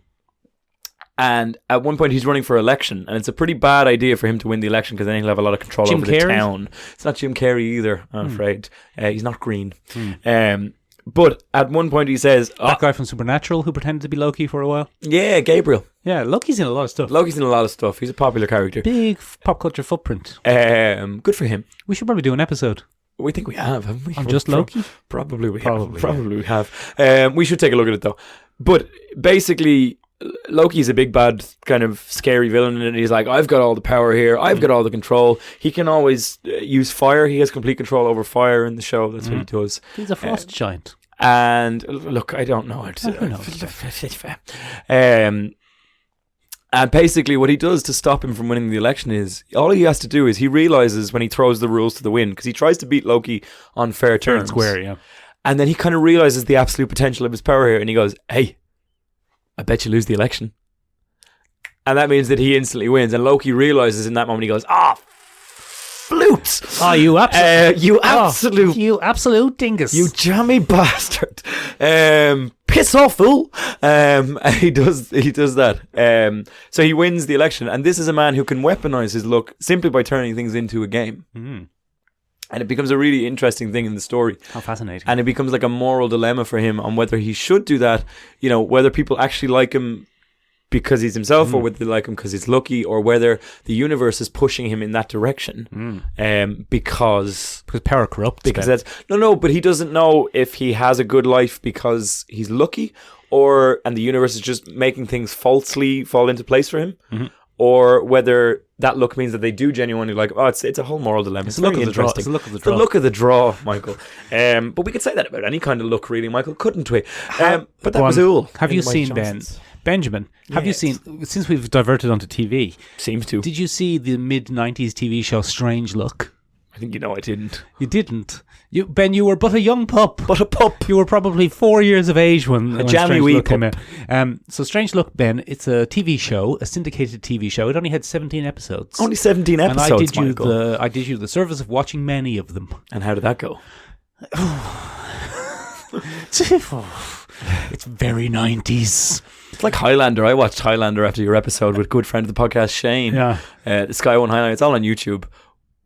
at one point he's running for election, and it's a pretty bad idea for him to win the election, because then he'll have a lot of control over the town. It's not Jim Carrey either, I'm afraid. He's not green. But at one point he says... That guy from Supernatural who pretended to be Loki for a while? Yeah, Gabriel. Yeah, Loki's in a lot of stuff. He's a popular character. Big pop culture footprint. Good for him. We should probably do an episode. We think we have, haven't we? On just Loki? Probably we have. We should take a look at it, though. But basically, Loki's a big bad kind of scary villain, and he's like, I've got all the power here, I've got all the control. He can always use fire. He has complete control over fire in the show. That's what he does. He's a frost giant. And look, I don't know. And basically what he does to stop him from winning the election is, all he has to do is, he realizes when he throws the rules to the wind, because he tries to beat Loki on fair terms. Square, yeah. And then he kind of realizes the absolute potential of his power here, and he goes, hey, I bet you lose the election. And that means that he instantly wins. And Loki realizes in that moment, he goes, flute! Oh, you absolute... you absolute dingus. You jammy bastard. Piss off, fool. He does that. So he wins the election. And this is a man who can weaponize his luck simply by turning things into a game. And it becomes a really interesting thing in the story. How fascinating. And it becomes like a moral dilemma for him on whether he should do that, whether people actually like him because he's himself, or whether they like him because he's lucky, or whether the universe is pushing him in that direction. Because power corrupts. Because that's... No, but he doesn't know if he has a good life because he's lucky, and the universe is just making things falsely fall into place for him. Or whether that luck means that they do genuinely like, it's a whole moral dilemma. It's very interesting. It's the look of the draw. The look of the draw, Michael. But we could say that about any kind of luck, really, Michael, couldn't we? But that was Ul. Have you seen Benjamin? Have you seen, since we've diverted onto TV? Seems to. Did you see the mid-90s TV show Strange Luck? I think I didn't. You didn't? Ben, you were but a young pup. But a pup. You were probably 4 years of age when jammy wee pup came out. So Strange Luck, Ben, it's a TV show, a syndicated TV show. It only had 17 episodes. Only 17 episodes, and I did you the service of watching many of them. And how did that go? It's very 90s. It's like Highlander. I watched Highlander after your episode with good friend of the podcast, Shane. Yeah. The Sky One Highlander. It's all on YouTube.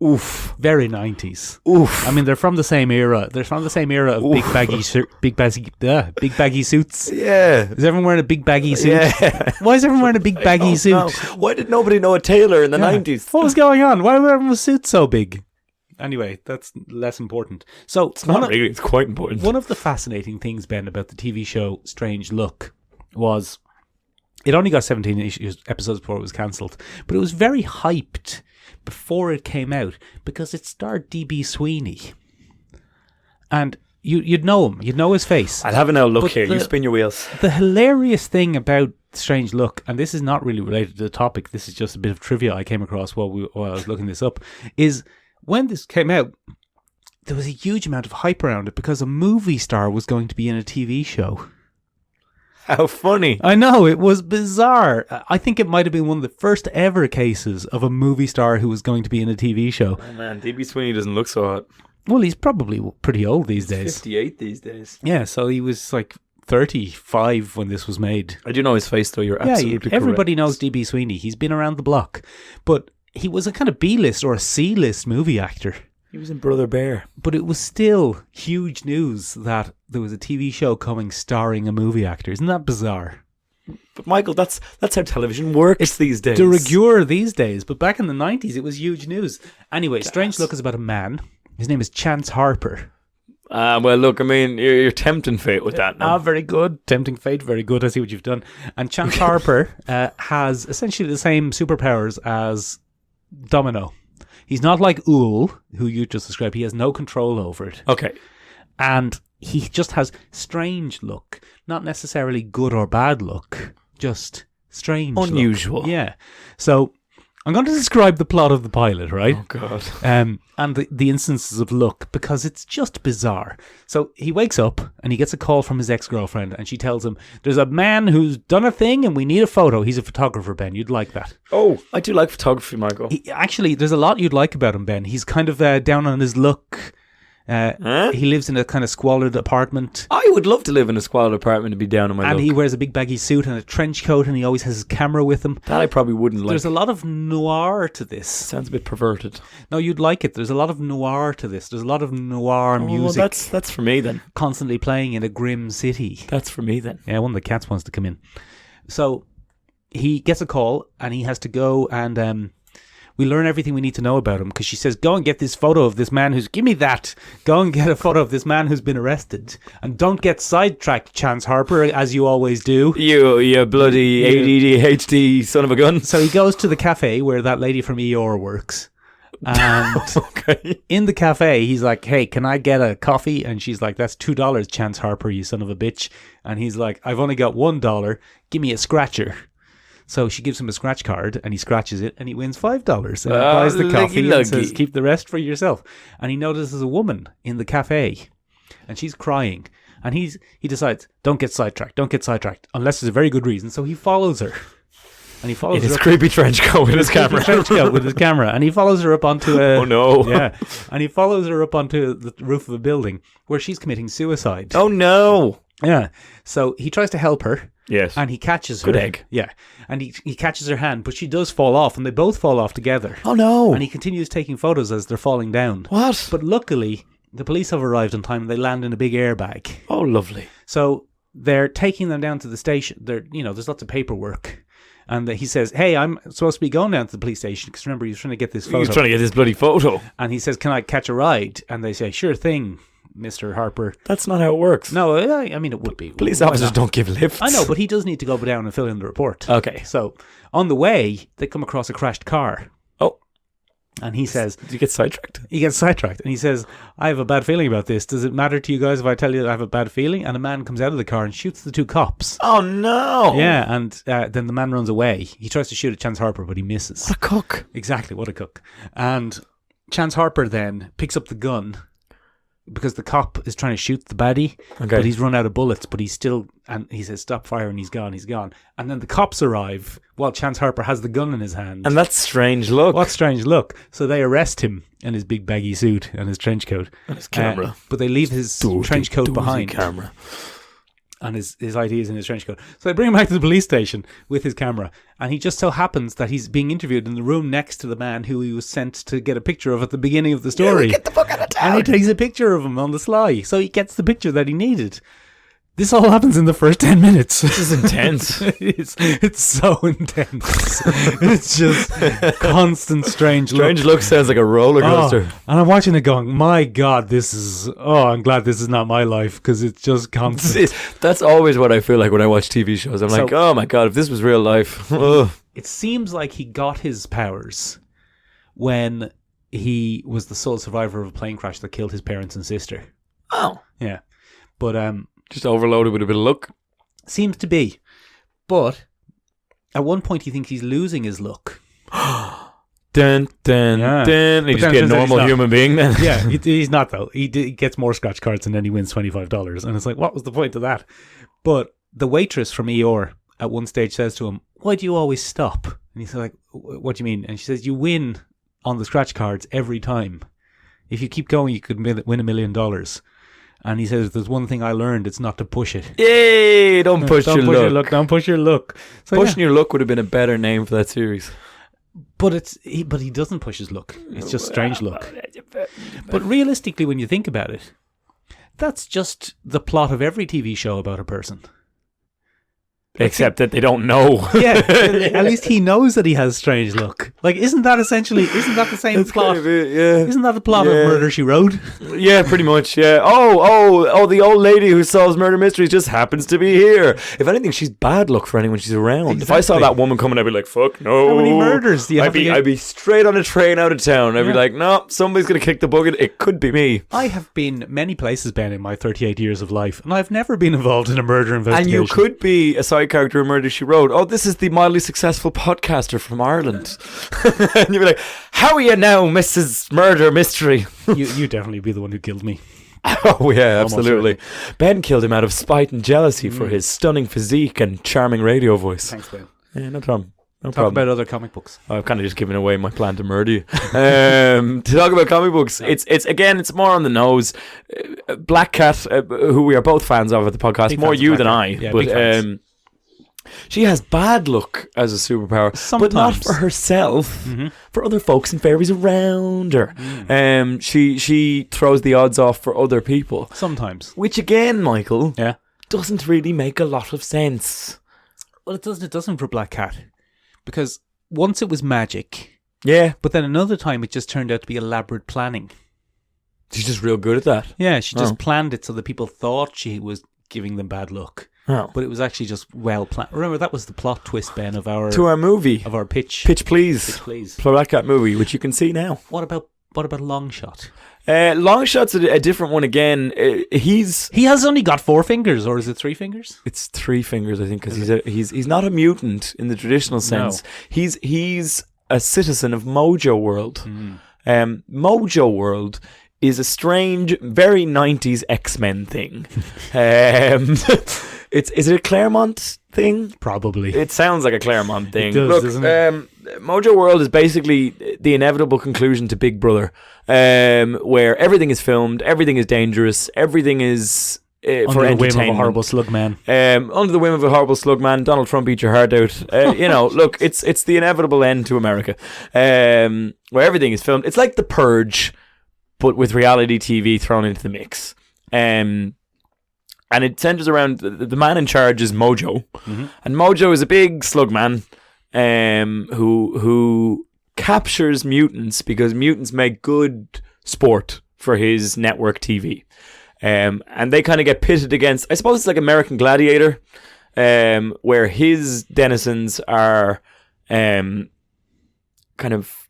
Oof. Very 90s. Oof. I mean, they're from the same era. They're from the same era of big baggy suits. Yeah. Is everyone wearing a big baggy suit? Yeah. Why is everyone wearing a big baggy suit? No. Why did nobody know a tailor in the 90s? What was going on? Why were everyone's suits so big? Anyway, that's less important. So It's not really. It's quite important. One of the fascinating things, Ben, about the TV show Strange Look was it only got 17 episodes before it was cancelled, but it was very hyped before it came out because it starred D.B. Sweeney. And you'd know him. You'd know his face. I'll have an look But here. You spin your wheels. The hilarious thing about Strange Look, and this is not really related to the topic, this is just a bit of trivia I came across while I was looking this up, is when this came out, there was a huge amount of hype around it because a movie star was going to be in a TV show. How funny. I know, it was bizarre. I think it might have been one of the first ever cases of a movie star who was going to be in a TV show. Oh man, D.B. Sweeney doesn't look so hot. Well, he's probably pretty old these days. 58 these days. Yeah, so he was like 35 when this was made. I do know his face though. You're absolutely correct. Everybody knows D.B. Sweeney. He's been around the block. But he was a kind of B-list or a C-list movie actor. He was in Brother Bear. But it was still huge news that there was a TV show coming starring a movie actor. Isn't that bizarre? But Michael, that's how television works these days. De rigueur these days. But back in the 90s, it was huge news. Anyway, Strange Look is about a man. His name is Chance Harper. Well, look, I mean, you're tempting fate with that now. Very good. Tempting fate. Very good. I see what you've done. And Chance Harper has essentially the same superpowers as Domino. He's not like Ool, who you just described. He has no control over it. Okay. And he just has strange look. Not necessarily good or bad look. Just strange Unusual. look. Yeah. So I'm going to describe the plot of the pilot, right? Oh, God. And the instances of look, because it's just bizarre. So he wakes up and he gets a call from his ex-girlfriend and she tells him, there's a man who's done a thing and we need a photo. He's a photographer, Ben. You'd like that. Oh, I do like photography, Michael. Actually, there's a lot you'd like about him, Ben. He's kind of down on his luck. He lives in a kind of squalid apartment. I would love to live in a squalid apartment and be down on my And luck. he wears a big baggy suit and a trench coat and he always has his camera with him. That I probably wouldn't like. There's a lot of noir to this. Sounds a bit perverted. No, you'd like it. There's a lot of noir to this. There's a lot of noir music. Well, that's for me then. Constantly playing in a grim city. That's for me then. Yeah, one of the cats wants to come in. So he gets a call and he has to go and we learn everything we need to know about him because she says, go and get this photo of this man who's... Give me that. Go and get a photo of this man who's been arrested. And don't get sidetracked, Chance Harper, as you always do. You bloody ADHD son of a gun. So he goes to the cafe where that lady from ER works. And Okay. in the cafe, he's like, hey, can I get a coffee? And she's like, that's $2, Chance Harper, you son of a bitch. And he's like, I've only got $1. Give me a scratcher. So she gives him a scratch card and he scratches it and he wins $5 and he buys the coffee and says, keep the rest for yourself. And he notices a woman in the cafe and she's crying and he decides, don't get sidetracked unless there's a very good reason. So he follows her and he follows In her his up, creepy trench coat with his camera. with his camera, and he follows her up onto a... Oh no. Yeah, and he follows her up onto the roof of a building where she's committing suicide. Oh no. Yeah. So he tries to help her. Yes. And he catches her. Good egg. Yeah. And he catches her hand, but she does fall off, and they both fall off together. Oh no. And he continues taking photos as they're falling down. What? But luckily, the police have arrived on time, and they land in a big airbag. Oh, lovely. So they're taking them down to the station. There's lots of paperwork. And he says, hey, I'm supposed to be going down to the police station, because remember, he was trying to get this photo. He's trying to get this bloody photo. And he says, can I catch a ride? And they say, sure thing, Mr. Harper. That's not how it works. No, I mean, it would be. Police Why officers not? don't give lifts. I know, but he does need to go down and fill in the report. Okay. So on the way, they come across a crashed car. Oh. And he says... Did you get sidetracked? He gets sidetracked. And he says, I have a bad feeling about this. Does it matter to you guys if I tell you that I have a bad feeling? And a man comes out of the car and shoots the two cops. Oh no. Yeah, and then the man runs away. He tries to shoot at Chance Harper, but he misses. What a cook. Exactly, what a cook. And Chance Harper then picks up the gun because the cop is trying to shoot the baddie, Okay. but he's run out of bullets, but he's still, and he says, stop firing, he's gone. And then the cops arrive while Chance Harper has the gun in his hand. And that's strange look. What strange look. So they arrest him in his big baggy suit and his trench coat. And his camera. But they leave his trench coat behind. Camera. And his ID is in his trench coat. So they bring him back to the police station with his camera. And he just so happens that he's being interviewed in the room next to the man who he was sent to get a picture of at the beginning of the story. Get the fuck out of town. And he takes a picture of him on the sly. So he gets the picture that he needed. This all happens in the first 10 minutes. This is intense. It's so intense. It's just constant strange look. Strange look sounds like a roller coaster. And I'm watching it going, my God, I'm glad this is not my life, because it's just constant. That's always what I feel like when I watch TV shows. I'm like, oh my God, if this was real life. It seems like he got his powers when he was the sole survivor of a plane crash that killed his parents and sister. Oh. Yeah. But just overloaded with a bit of luck. seems to be. But at one point he thinks he's losing his luck. Dun, dun, Yeah. dun. He But just then be a turns out he's normal not. human being then. Yeah, he's not though. He gets more scratch cards and then he wins $25. And it's like, what was the point of that? But the waitress from ER at one stage says to him, why do you always stop? And he's like, what do you mean? And she says, you win on the scratch cards every time. If you keep going, you could win $1 million. And he says, there's one thing I learned, it's not to push it. Yay! Don't push your luck. Don't push your luck. So, Pushing your luck would have been a better name for that series. But he doesn't push his luck. It's just strange luck. But realistically, when you think about it, that's just the plot of every TV show about a person. Except that they don't know. Yeah, at least he knows that he has strange luck. Like, isn't that the same plot? Kind of it, yeah. Isn't that the plot of Yeah. Murder, She Wrote? Yeah, pretty much, yeah. Oh, the old lady who solves murder mysteries just happens to be here. If anything, she's bad luck for anyone she's around. If I saw Exactly. that woman coming, I'd be like, fuck, no. How many murders do you have to get? I'd be straight on a train out of town. I'd be Yeah. like, no, somebody's going to kick the bucket. It could be me. I have been many places, Ben, in my 38 years of life, and I've never been involved in a murder And investigation. you could be a side character in Murder, She Wrote. Oh, this is the mildly successful podcaster from Ireland. And you'd be like, how are you now, Mrs. Murder Mystery? You definitely be the one who killed me. Oh, yeah, Almost absolutely. Ben killed him out of spite and jealousy for his stunning physique and charming radio voice. Thanks, Ben. Yeah, no problem. No Talk problem. about other comic books. I've kind of just given away my plan to murder you. To talk about comic books, it's more on the nose. Black Cat, who we are both fans of at the podcast, Big more fans of you Black than Cat. I. Yeah, But big fans. she has bad luck as a superpower, but not Sometimes. for herself. Mm-hmm. For other folks and fairies around her. She throws the odds off for other people, Sometimes. which again, Michael, Yeah. doesn't really make a lot of sense. Well, it doesn't for Black Cat. Because once it was magic, Yeah, but then another time it just turned out to be elaborate planning. she's just real good at that. Yeah, she just Oh. planned it so that people thought she was giving them bad luck. Oh. But it was actually just well planned. Remember, that was the plot twist, Ben, of our To our movie, pitch. Pitch Please. Please. Black Cat movie, which you can see now. What about Long Shot? Long Shot's a different one again. He has only got 4 fingers, or is it 3 fingers? It's 3 fingers, I think, because he's not a mutant in the traditional sense. He's a citizen of Mojo World. Mojo World is a strange, very 90s X-Men thing. Is it a Claremont thing? Probably. It sounds like a Claremont thing. does, Look, doesn't it? Mojo World is basically the inevitable conclusion to Big Brother, where everything is filmed, everything is dangerous, everything is for Under the whim of a entertainment. horrible slug man. Under the whim of a horrible slug man, Donald Trump eat your heart out. Look, it's the inevitable end to America, where everything is filmed. It's like The Purge, but with reality TV thrown into the mix. And it centers around the man in charge is Mojo, and Mojo is a big slug man, who captures mutants because mutants make good sport for his network TV, and they kind of get pitted against. I suppose it's like American Gladiator, where his denizens are kind of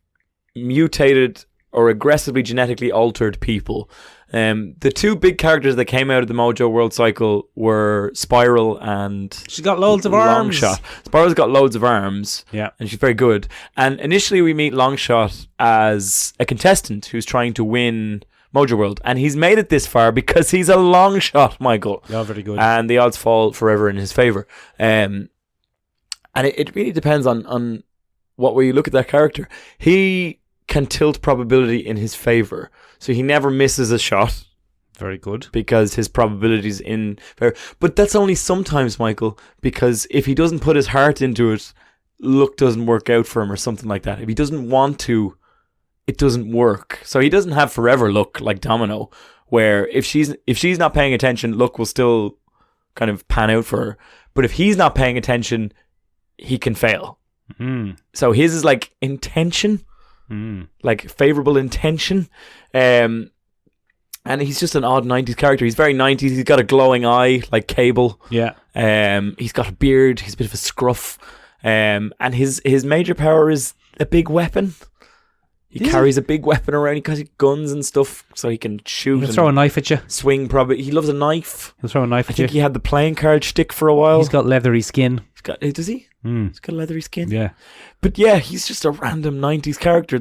mutated or aggressively genetically altered people. The 2 big characters that came out of the Mojo World cycle were Spiral and She's got loads of arms. Longshot. Spiral's got loads of arms, Yeah. and she's very good. And initially we meet Longshot as a contestant who's trying to win Mojo World, and he's made it this far because he's a long shot, Michael. Yeah, very good. And the odds fall forever in his favour. And it really depends on what way you look at that character. He can tilt probability in his favour, so he never misses a shot. Very good. Because his probability's in favour. But that's only sometimes, Michael, because if he doesn't put his heart into it, luck doesn't work out for him or something like that. If he doesn't want to, it doesn't work. So he doesn't have forever luck like Domino, where if she's not paying attention, luck will still kind of pan out for her. But if he's not paying attention, he can fail. Mm. So his is like intention, like favourable intention. And he's just an odd 90s character. He's very 90s. He's got a glowing eye like Cable. Yeah. He's got a beard. He's a bit of a scruff. And his major power is a big weapon. He carries a big weapon around. He has guns and stuff, so he can shoot. He'll throw a knife at you. Swing, probably. He loves a knife. He'll throw a knife I at you. think he had the playing card shtick for a while. He's got leathery skin. Does he? He's got a leathery skin. Yeah. But yeah, he's just a random 90s character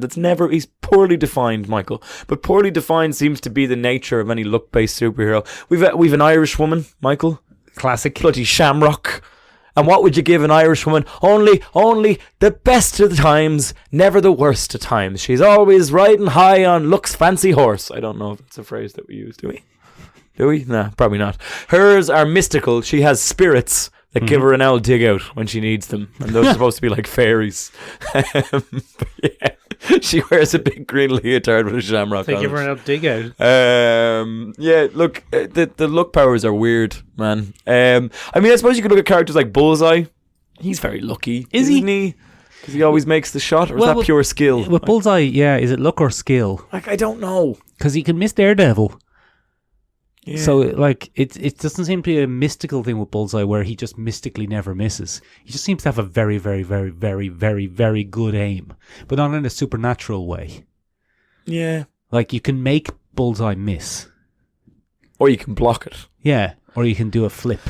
he's poorly defined, Michael. But poorly defined seems to be the nature of any look-based superhero. We've an Irish woman, Michael. Classic. Bloody shamrock. And what would you give an Irish woman? Only the best of the times, never the worst of times. She's always riding high on luck's fancy horse. I don't know if it's a phrase that we use, do we? Do we? Nah, probably not. Hers are mystical. She has spirits that give her an old dig out when she needs them. And those are supposed to be like fairies. But yeah. She wears a big green leotard with a shamrock on They give her an old dig out. Yeah, look, the look powers are weird, man. I mean, I suppose you could look at characters like Bullseye. He's very lucky, isn't he? Because he always makes the shot, or is that pure skill? With Bullseye, yeah, is it luck or skill? Like, I don't know. Because he can miss Daredevil. Yeah. So, like, it doesn't seem to be a mystical thing with Bullseye where he just mystically never misses. He just seems to have a very, very, very, very, very, very good aim, but not in a supernatural way. Yeah. Like, you can make Bullseye miss. Or you can block it. Yeah. Or you can do a flip.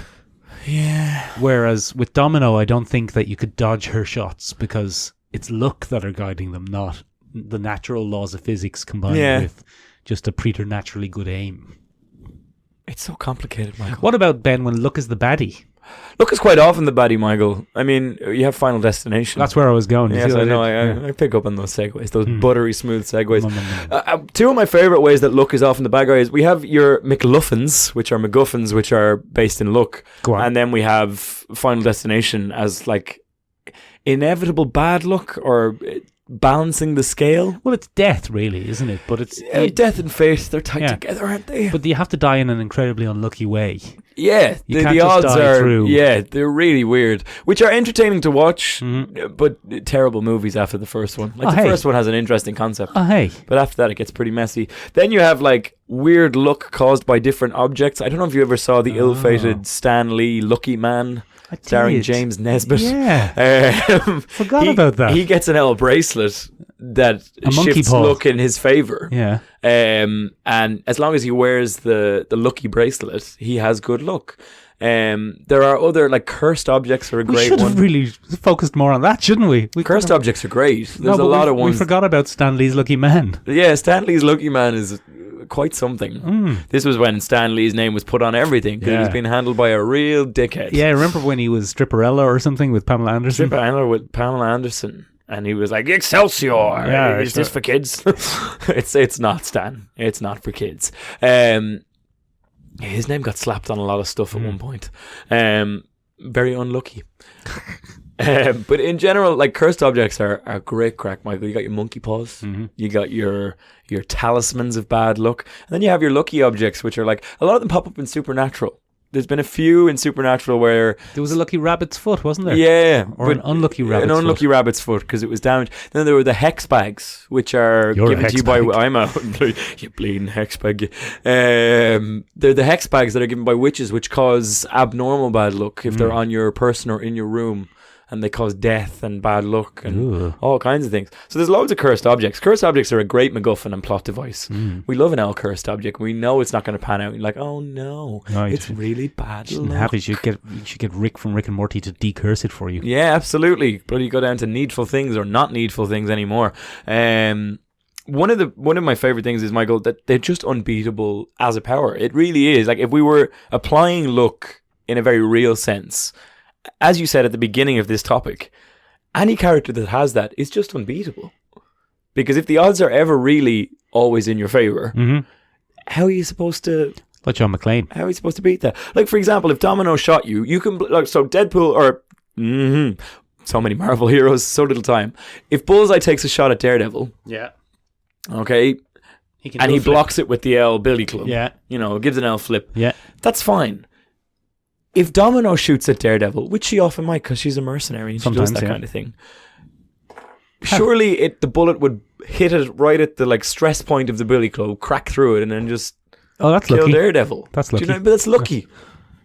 Yeah. Whereas with Domino, I don't think that you could dodge her shots because it's luck that are guiding them, not the natural laws of physics combined with just a preternaturally good aim. It's so complicated, Michael. What about Ben when luck is the baddie? Luck is quite often the baddie, Michael. I mean, you have Final Destination. That's where I was going. Yes, I know. I pick up on those segues, those buttery smooth segues. Two of my favourite ways that luck is often the bad guy is we have your McLuffins, which are MacGuffins, which are based in luck. Go on. And then we have Final Destination as like inevitable bad luck or balancing the scale. Well, it's death, really, isn't it? But it's death and fate, they're tied together, aren't they? But you have to die in an incredibly unlucky way. Yeah, You can't the just odds die are through. Yeah, they're really weird, which are entertaining to watch, but terrible movies after the first one. Like first one has an interesting concept. Oh, hey. But after that, it gets pretty messy. Then you have like weird luck caused by different objects. I don't know if you ever saw the ill-fated Stan Lee Lucky Man, starring James Nesbitt. Yeah. Forgot about that. He gets an L bracelet that shifts luck in his favour. Yeah. And as long as he wears the lucky bracelet, he has good luck. There are other like cursed objects are a great one. We should have really focused more on that, shouldn't we? Cursed objects are great. There's a lot of ones. We forgot about Stan Lee's Lucky Man. Yeah, Stan Lee's Lucky Man is quite something. This was when Stan Lee's name was put on everything because he was being handled by a real dickhead. Yeah, remember when he was Stripperella or something with Pamela Anderson? Stripperella with Pamela Anderson. And he was like, Excelsior! Yeah, is this for kids? It's not, Stan. It's not for kids. His name got slapped on a lot of stuff at one point. Very unlucky. But in general, like cursed objects are great crack, Michael. You got your monkey paws. You got your talismans of bad luck. And then you have your lucky objects, which are like, a lot of them pop up in Supernatural. There's been a few in Supernatural where there was a lucky rabbit's foot, wasn't there? Yeah, or an unlucky rabbit's foot. An unlucky rabbit's foot because it was damaged. Then there were the hex bags, which are given to you by I'm out. You bleeding hex bag. They're the hex bags that are given by witches, which cause abnormal bad luck if they're on your person or in your room. And they cause death and bad luck and all kinds of things. So there's loads of cursed objects. Cursed objects are a great MacGuffin and plot device. We love an L cursed object. We know it's not going to pan out. You're like, oh no, it's really bad luck. Have it. You should get Rick from Rick and Morty to decurse it for you. Yeah, absolutely. But you go down to needful things or not needful things anymore. one of my favorite things is, Michael, that they're just unbeatable as a power. It really is. Like, if we were applying luck in a very real sense, as you said at the beginning of this topic, any character that has that is just unbeatable. Because if the odds are ever really always in your favor, how are you supposed to? Like John McClane. How are you supposed to beat that? Like, for example, if Domino shot you, you can like so Deadpool or so many Marvel heroes, so little time. If Bullseye takes a shot at Daredevil, okay, he blocks it with the L Billy Club, gives an L flip, that's fine. If Domino shoots at Daredevil, which she often might because she's a mercenary and sometimes, she does that kind of thing, surely the bullet would hit it right at the like stress point of the Billy Club, crack through it, and then just that's kill lucky. Daredevil. That's lucky. But that's lucky.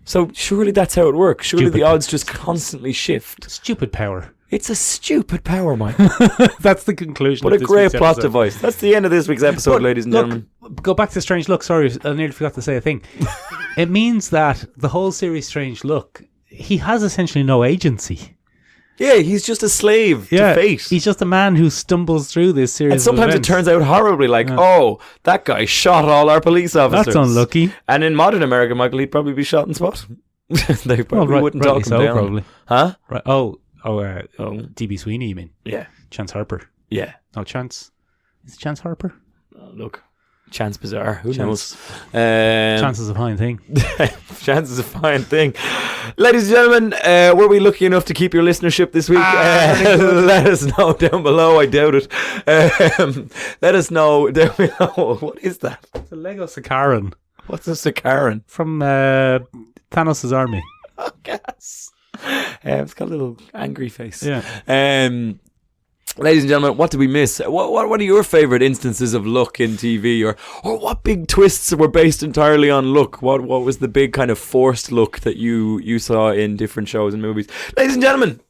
So surely that's how it works. Surely the odds just constantly shift. Stupid power. It's a stupid power, Mike. That's the conclusion. What a great plot device. That's the end of this week's episode, ladies and gentlemen. Go back to Strange Look. Sorry, I nearly forgot to say a thing. It means that the whole series Strange Look, he has essentially no agency. Yeah, he's just a slave to fate. He's just a man who stumbles through this series. And sometimes it turns out horribly, like, that guy shot all our police officers. That's unlucky. And in modern America, Michael, he'd probably be shot on spot. They probably wouldn't talk him down. Probably. Huh? Right. D.B. Sweeney, you mean? Yeah. Chance Harper. Yeah. No, Chance. Is it Chance Harper? Look. Chance Bizarre. Who knows? Chance is a fine thing. Chance is a fine thing. Ladies and gentlemen, were we lucky enough to keep your listenership this week? Let us know down below. I doubt it. Let us know down below. What is that? It's a Lego Sakaran. What's a Sakaran? From Thanos' army. Oh, gas. It's got a little angry face. Yeah. Ladies and gentlemen, what did we miss? What are your favourite instances of luck in TV, or what big twists were based entirely on luck? What was the big kind of forced luck that you saw in different shows and movies? Ladies and gentlemen,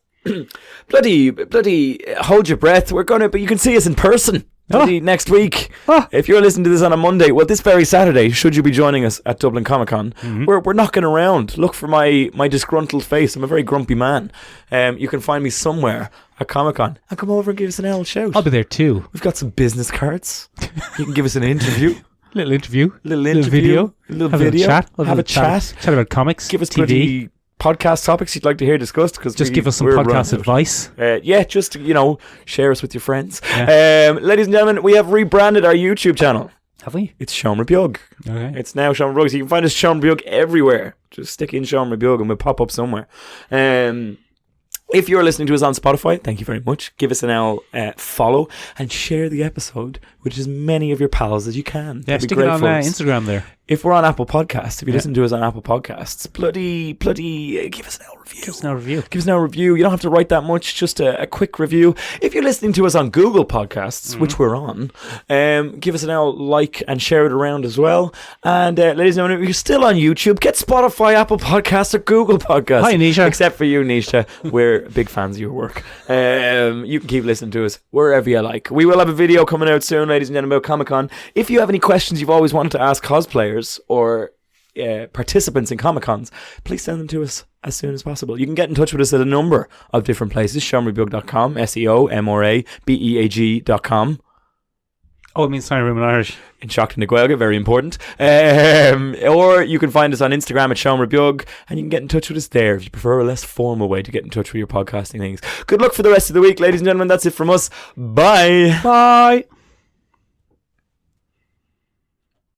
bloody hold your breath. But you can see us in person. Next week. If you're listening to this on a Monday, well, this very Saturday, should you be joining us at Dublin Comic Con, we're knocking around. Look for my disgruntled face. I'm a very grumpy man. You can find me somewhere at Comic Con and come over and give us an old shout. I'll be there too. We've got some business cards. You can give us an interview. Little interview. Little video. Little video. Have a chat. Chat about comics. Give us TV. Podcast topics you'd like to hear discussed, because just give us some podcast advice. Just share us with your friends. Ladies and gentlemen, we have rebranded our YouTube channel. Have we? It's Sean Rebug. Okay. It's now Sean Rebug, so you can find us Sean Rebug everywhere. Just stick in Sean Rebug and we'll pop up somewhere. If you're listening to us on Spotify, thank you very much. Give us an follow and share the episode with as many of your pals as you can. Yeah, stick it on Instagram there. If we're on Apple Podcasts, if you listen to us on Apple Podcasts, bloody give us an L review. Give us an L review. Give us an L review. You don't have to write that much, just a quick review. If you're listening to us on Google Podcasts, which we're on, give us an L, like, and share it around as well. And ladies and gentlemen, if you're still on YouTube, get Spotify, Apple Podcasts, or Google Podcasts. Hi, Nisha. Except for you, Nisha. We're big fans of your work. You can keep listening to us wherever you like. We will have a video coming out soon, ladies and gentlemen, about Comic-Con. If you have any questions you've always wanted to ask cosplayers or participants in Comic-Cons, please send them to us as soon as possible. You can get in touch with us at a number of different places. SeanRebug.com, SeoMoraBeag.com. Oh, it means Tiny Room in Irish. In Shocked and Naguelga, very important. Or you can find us on Instagram at Sean Rebug, and you can get in touch with us there if you prefer a less formal way to get in touch with your podcasting things. Good luck for the rest of the week, ladies and gentlemen. That's it from us. Bye. Bye.